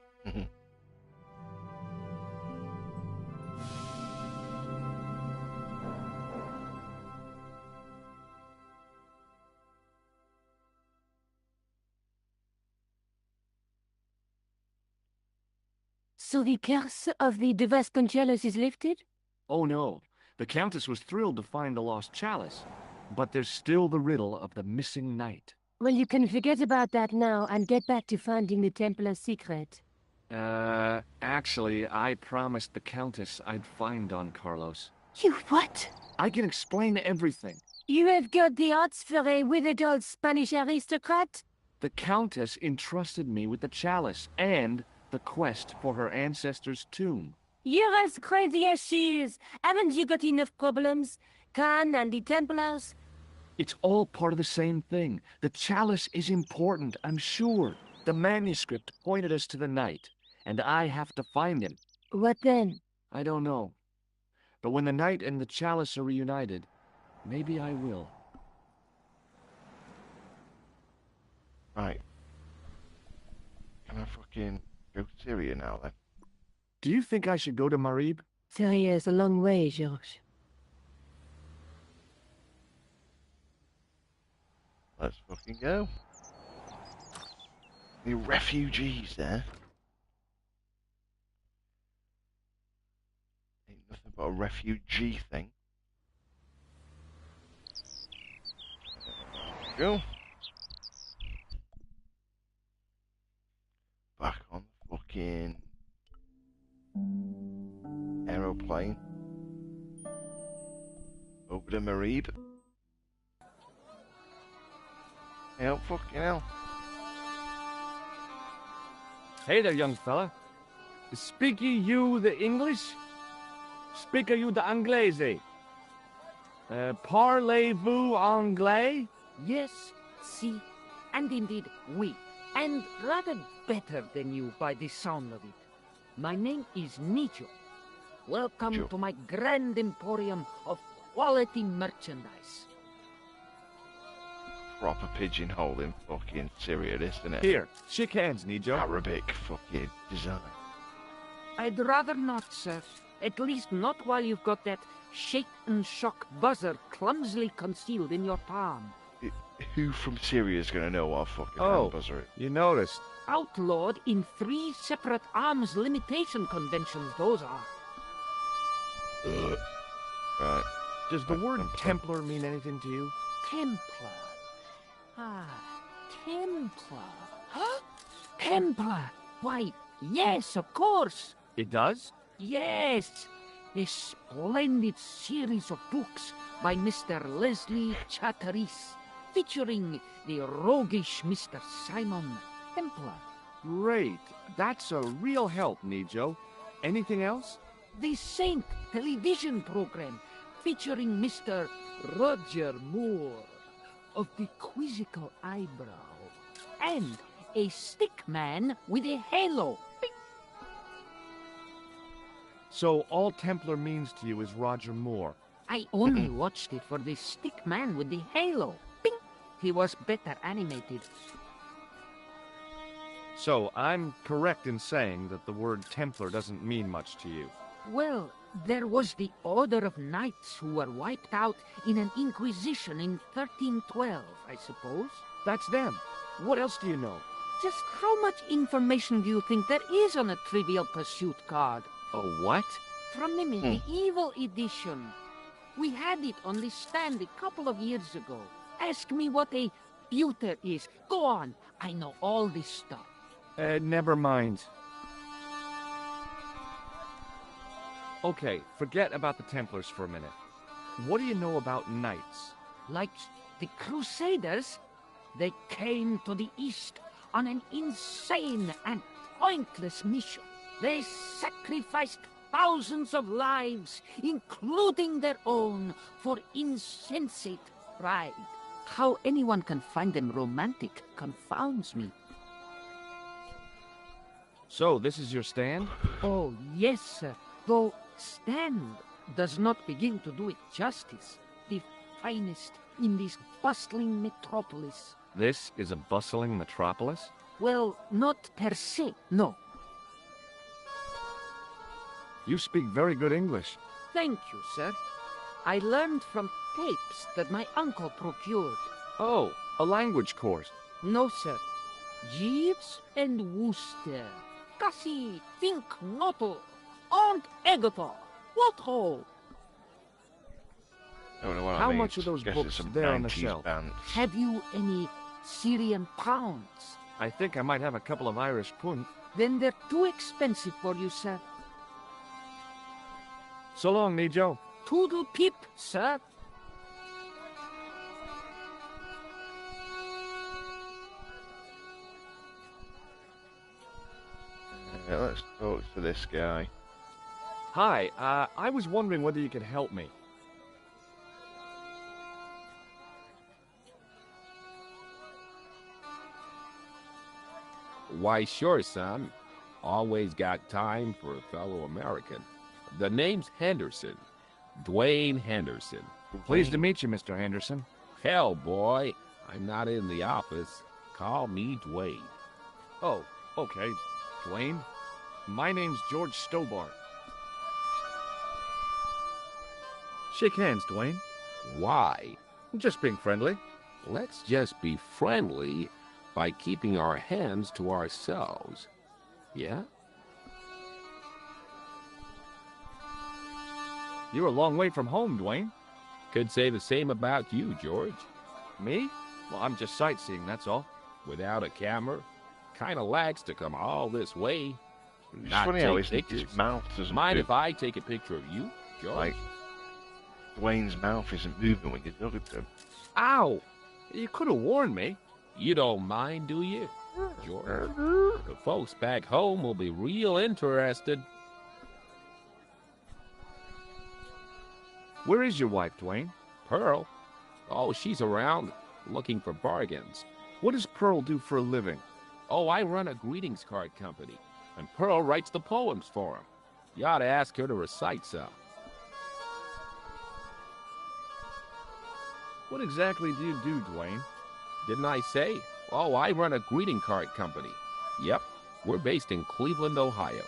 So the curse of the de Vasconcelos is lifted? Oh no, the Countess was thrilled to find the lost chalice, but there's still the riddle of the missing knight. Well, you can forget about that now and get back to finding the Templar's secret. Actually, I promised the Countess I'd find Don Carlos. You what? I can explain everything. You have got the odds for a withered old Spanish aristocrat? The Countess entrusted me with the chalice and the quest for her ancestor's tomb. You're as crazy as she is. Haven't you got enough problems? Khan and the Templars? It's all part of the same thing. The chalice is important, I'm sure. The manuscript pointed us to the knight, and I have to find him. What then? I don't know. But when the knight and the chalice are reunited, maybe I will. Right. Can I fucking go to Syria now then? Do you think I should go to Marib? Syria is a long way, Georges. Let's fucking go. The refugees there. Ain't nothing but a refugee thing. Go. Back on the fucking aeroplane. Over to Marib. Hell, fucking hell. Hey there, young fella. Speak you the English? Speak you the Anglaise? Parlez-vous anglais? Yes, si, and indeed oui, and rather better than you by the sound of it. My name is Nicho. Welcome Joe. to my grand emporium of quality merchandise. Proper pigeonhole in fucking Syria, isn't it? Here, shake hands, Nijo. Arabic fucking design. I'd rather not, sir. At least not while you've got that shake and shock buzzer clumsily concealed in your palm. Who from Syria is gonna know what fucking Oh. hand buzzer is? You noticed. Outlawed in 3 separate arms limitation conventions, those are. Right. Does the word Templar. Templar mean anything to you? Templar. Ah, Templar. Huh? Templar. Why, yes, of course. It does? Yes. A splendid series of books by Mr. Leslie Chatteris, featuring the roguish Mr. Simon Templar. Great. That's a real help, Nijo. Anything else? The Saint television program, featuring Mr. Roger Moore of the quizzical eyebrow, and a stick man with a halo. Bing. So all Templar means to you is Roger Moore. I only watched it for the stick man with the halo. Bing. He was better animated. So I'm correct in saying that the word Templar doesn't mean much to you. Well, there was the Order of Knights who were wiped out in an Inquisition in 1312, I suppose. That's them. What else do you know? Just how much information do you think there is on a Trivial Pursuit card? A what? from the medieval edition. We had it on the stand a couple of years ago. Ask me what a pewter is. Go on. I know all this stuff. Never mind. Okay, forget about the Templars for a minute. What do you know about knights? Like the Crusaders, they came to the East on an insane and pointless mission. They sacrificed thousands of lives, including their own, for insensate pride. How anyone can find them romantic confounds me. So, this is your stand? Oh, yes, sir. Though stand does not begin to do it justice. The finest in this bustling metropolis. This is a bustling metropolis? Well, not per se, no. You speak very good English. Thank you, sir. I learned from tapes that my uncle procured. Oh, a language course. No, sir. Jeeves and Wooster. Kasi think noto. Und egoto. What ho? I don't know what How I mean. much are those Guess books it's some there on the 90s shelf? band. Have you any Syrian pounds? I think I might have a couple of Irish pund. Then they're too expensive for you, sir. So long, Nijo. Toodle pip, sir. Let's talk to this guy. Hi, I was wondering whether you could help me. Why, sure, son. Always got time for a fellow American. The name's Henderson. Dwayne Henderson. Pleased to meet you, Mr. Henderson. Hell, boy, I'm not in the office. Call me Dwayne. Oh, okay. Dwayne. My name's George Stobart. Shake hands, Dwayne. Why? Just being friendly. Let's just be friendly by keeping our hands to ourselves. Yeah? You're a long way from home, Dwayne. Could say the same about you, George. Me? Well, I'm just sightseeing, that's all. Without a camera, kinda lags to come all this way. It's Not funny how take his pictures. mouth doesn't Mind move. if I take a picture of you, George? Like, Dwayne's mouth isn't moving when you look at him. Ow! You could have warned me. You don't mind, do you, George? The folks back home will be real interested. Where is your wife, Dwayne? Pearl? Oh, she's around, looking for bargains. What does Pearl do for a living? Oh, I run a greetings card company, and Pearl writes the poems for 'em. You ought to ask her to recite some. What exactly do you do, Dwayne? Didn't I say? Oh, I run a greeting card company. Yep, we're based in Cleveland, Ohio.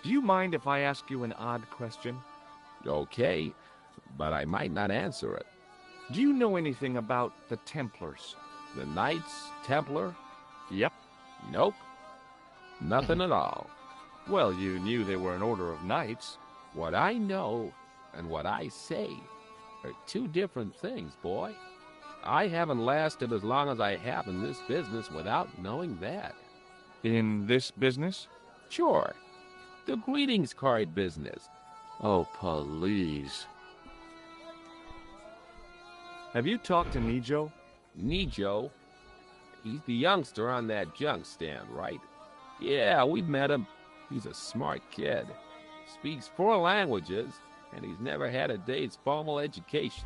Do you mind if I ask you an odd question? Okay, but I might not answer it. Do you know anything about the Templars? The Knights Templar? Yep. Nope. Nothing at all. Well, you knew they were an order of knights. What I know and what I say are two different things, boy. I haven't lasted as long as I have in this business without knowing that. In this business? Sure. The greetings card business. Oh, please. Have you talked to Nijo? Nijo? He's the youngster on that junk stand, right? Yeah, we've met him. He's a smart kid. Speaks 4 languages, and he's never had a day's formal education.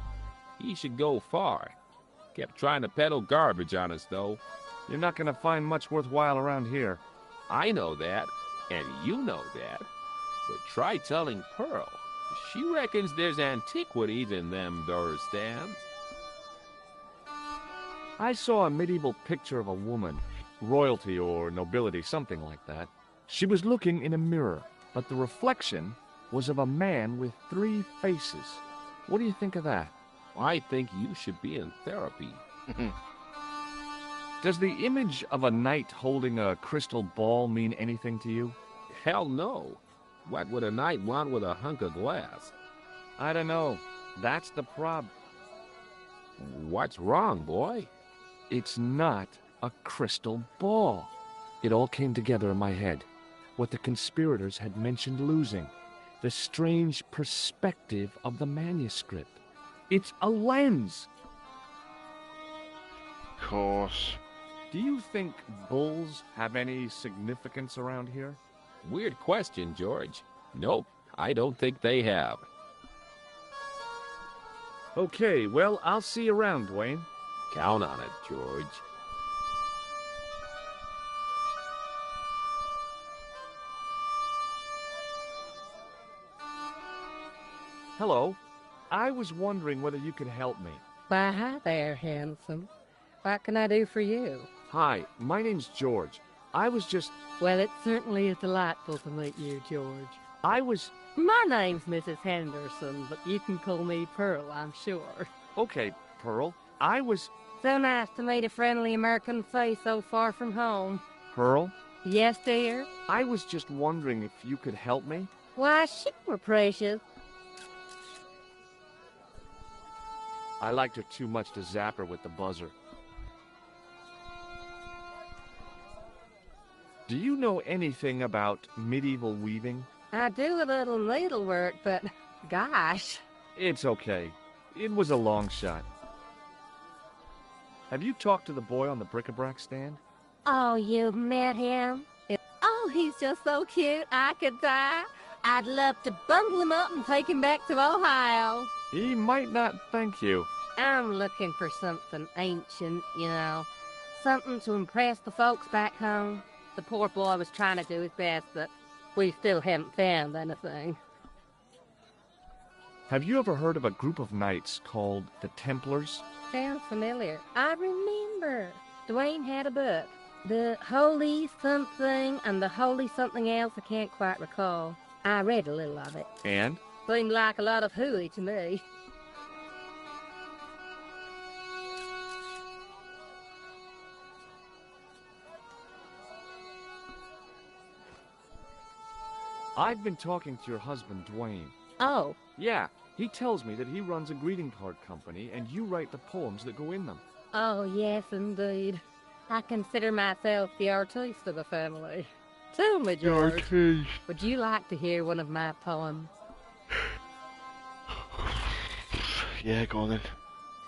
He should go far. Kept trying to peddle garbage on us, though. You're not going to find much worthwhile around here. I know that, and you know that. But try telling Pearl. She reckons there's antiquities in them door stands. I saw a medieval picture of a woman, royalty or nobility, something like that. She was looking in a mirror, but the reflection was of a man with 3 faces. What do you think of that? I think you should be in therapy. Does the image of a knight holding a crystal ball mean anything to you? Hell no. What would a knight want with a hunk of glass? I don't know. That's the prob. What's wrong, boy? It's not a crystal ball. It all came together in my head. What the conspirators had mentioned losing. The strange perspective of the manuscript. It's a lens. Of course. Do you think bulls have any significance around here? Weird question, George. Nope, I don't think they have. Okay, well, I'll see you around, Dwayne. Count on it, George. Hello. I was wondering whether you could help me. Why, hi there, handsome. What can I do for you? Hi, my name's George. I was just... Well, it certainly is delightful to meet you, George. I was... My name's Mrs. Henderson, but you can call me Pearl, I'm sure. Okay, Pearl. I was... So nice to meet a friendly American face so far from home. Pearl? Yes, dear? I was just wondering if you could help me. Why, sure, precious. I liked her too much to zap her with the buzzer. Do you know anything about medieval weaving? I do a little needlework, but gosh. It's okay. It was a long shot. Have you talked to the boy on the bric-a-brac stand? Oh, you've met him? Oh, he's just so cute, I could die. I'd love to bundle him up and take him back to Ohio. He might not thank you. I'm looking for something ancient, you know. Something to impress the folks back home. The poor boy was trying to do his best, but we still haven't found anything. Have you ever heard of a group of knights called the Templars? Sounds familiar. I remember. Dwayne had a book. The Holy Something and the Holy Something Else, I can't quite recall. I read a little of it. And? Seemed like a lot of hooey to me. I've been talking to your husband, Dwayne. Oh. Yeah, he tells me that he runs a greeting card company and you write the poems that go in them. Oh, yes, indeed. I consider myself the artiste of the family. Tell me, George, would you like to hear one of my poems? Yeah, go on then.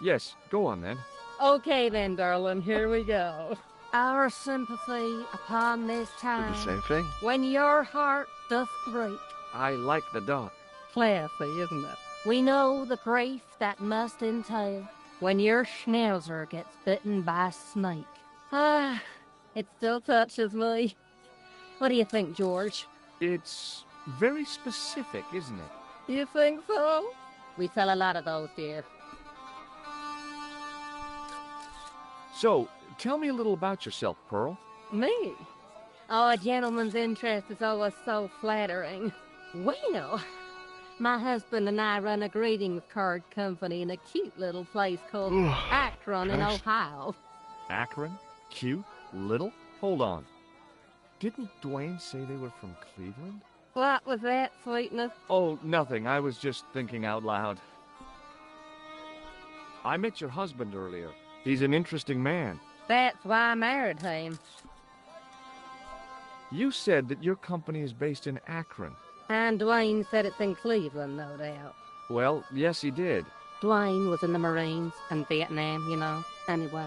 Yes, go on then. Okay then, darling, here we go. Our sympathy upon this Did time, the same thing. when your heart doth break. I like the dot. Classy, isn't it? We know the grief that must entail when your schnauzer gets bitten by a snake. Ah, it still touches me. What do you think, George? It's very specific, isn't it? You think so? We sell a lot of those, dear. So, tell me a little about yourself, Pearl. Me? Oh, a gentleman's interest is always so flattering. Well, my husband and I run a greeting card company in a cute little place called Akron in Ohio. Akron? Cute? Little? Hold on. Didn't Dwayne say they were from Cleveland? What was that, sweetness? Oh, nothing. I was just thinking out loud. I met your husband earlier. He's an interesting man. That's why I married him. You said that your company is based in Akron. And Dwayne said it's in Cleveland, no doubt. Well, yes, he did. Dwayne was in the Marines and Vietnam, you know. Anyway,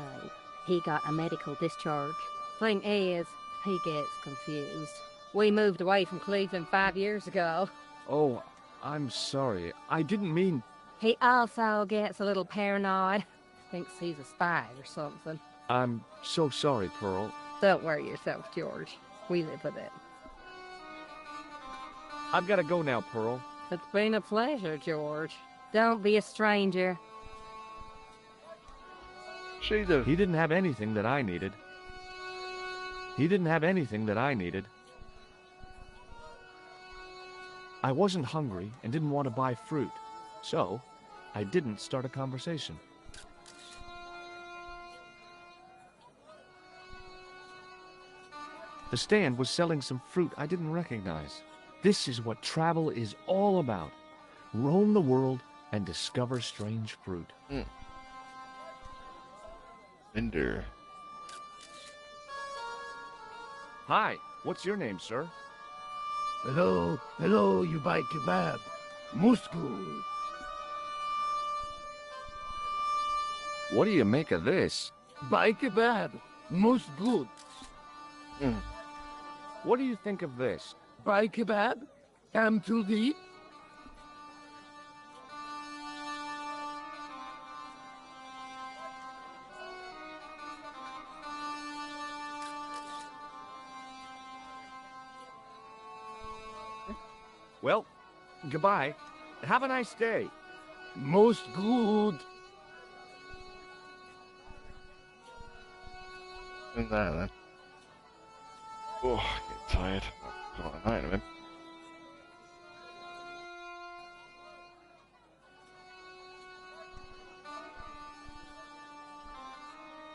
he got a medical discharge. Thing is, he gets confused. We moved away from Cleveland 5 years ago. Oh, I'm sorry. I didn't mean... He also gets a little paranoid. Thinks he's a spy or something. I'm so sorry, Pearl. Don't worry yourself, George. We live with it. I've got to go now, Pearl. It's been a pleasure, George. Don't be a stranger. He He didn't have anything that I needed. He didn't have anything that I needed. I wasn't hungry and didn't want to buy fruit, so I didn't start a conversation. The stand was selling some fruit I didn't recognize. This is what travel is all about. Roam the world and discover strange fruit. Vendor. Hi, what's your name, sir? Hello, you buy kebab. Musku. What do you make of this? Buy kebab. Most good. What do you think of this? Buy kebab. Come to the... Well, goodbye. Have a nice day. Most good. In there then. Oh, I get tired. I've got a night of him.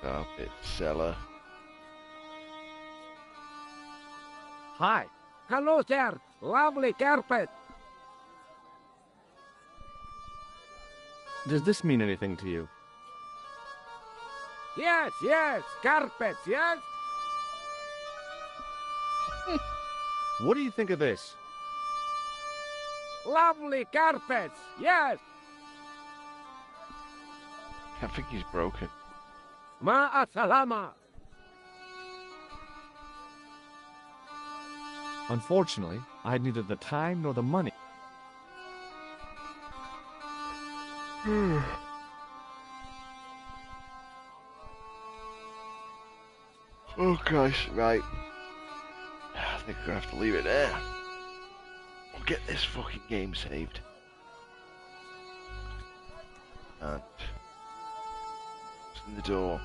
Carpet seller. Hi. Hello, sir. Lovely carpet. Does this mean anything to you? Yes, carpets, yes? What do you think of this? Lovely carpets, yes. I think he's broken. Ma'a salama. Unfortunately, I had neither the time nor the money. Oh gosh, right. I think we're gonna have to leave it there. We'll get this fucking game saved. And it's in the door.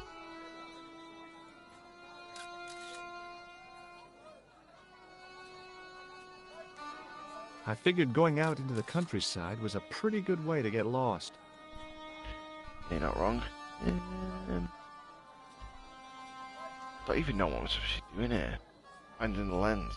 I figured going out into the countryside was a pretty good way to get lost. You're not wrong. Don't even know what I'm supposed to be doing here. Finding the lens.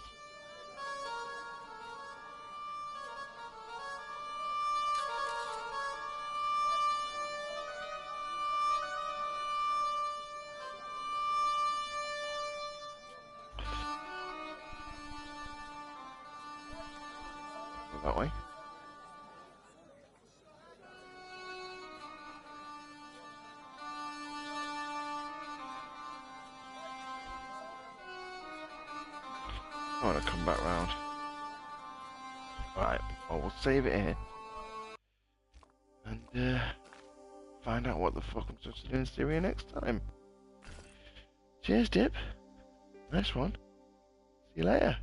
Go that way. I want to come back round. Right, well, we'll save it here. And, find out what the fuck I'm supposed to do in Syria next time. Cheers, Dip. Nice one. See you later.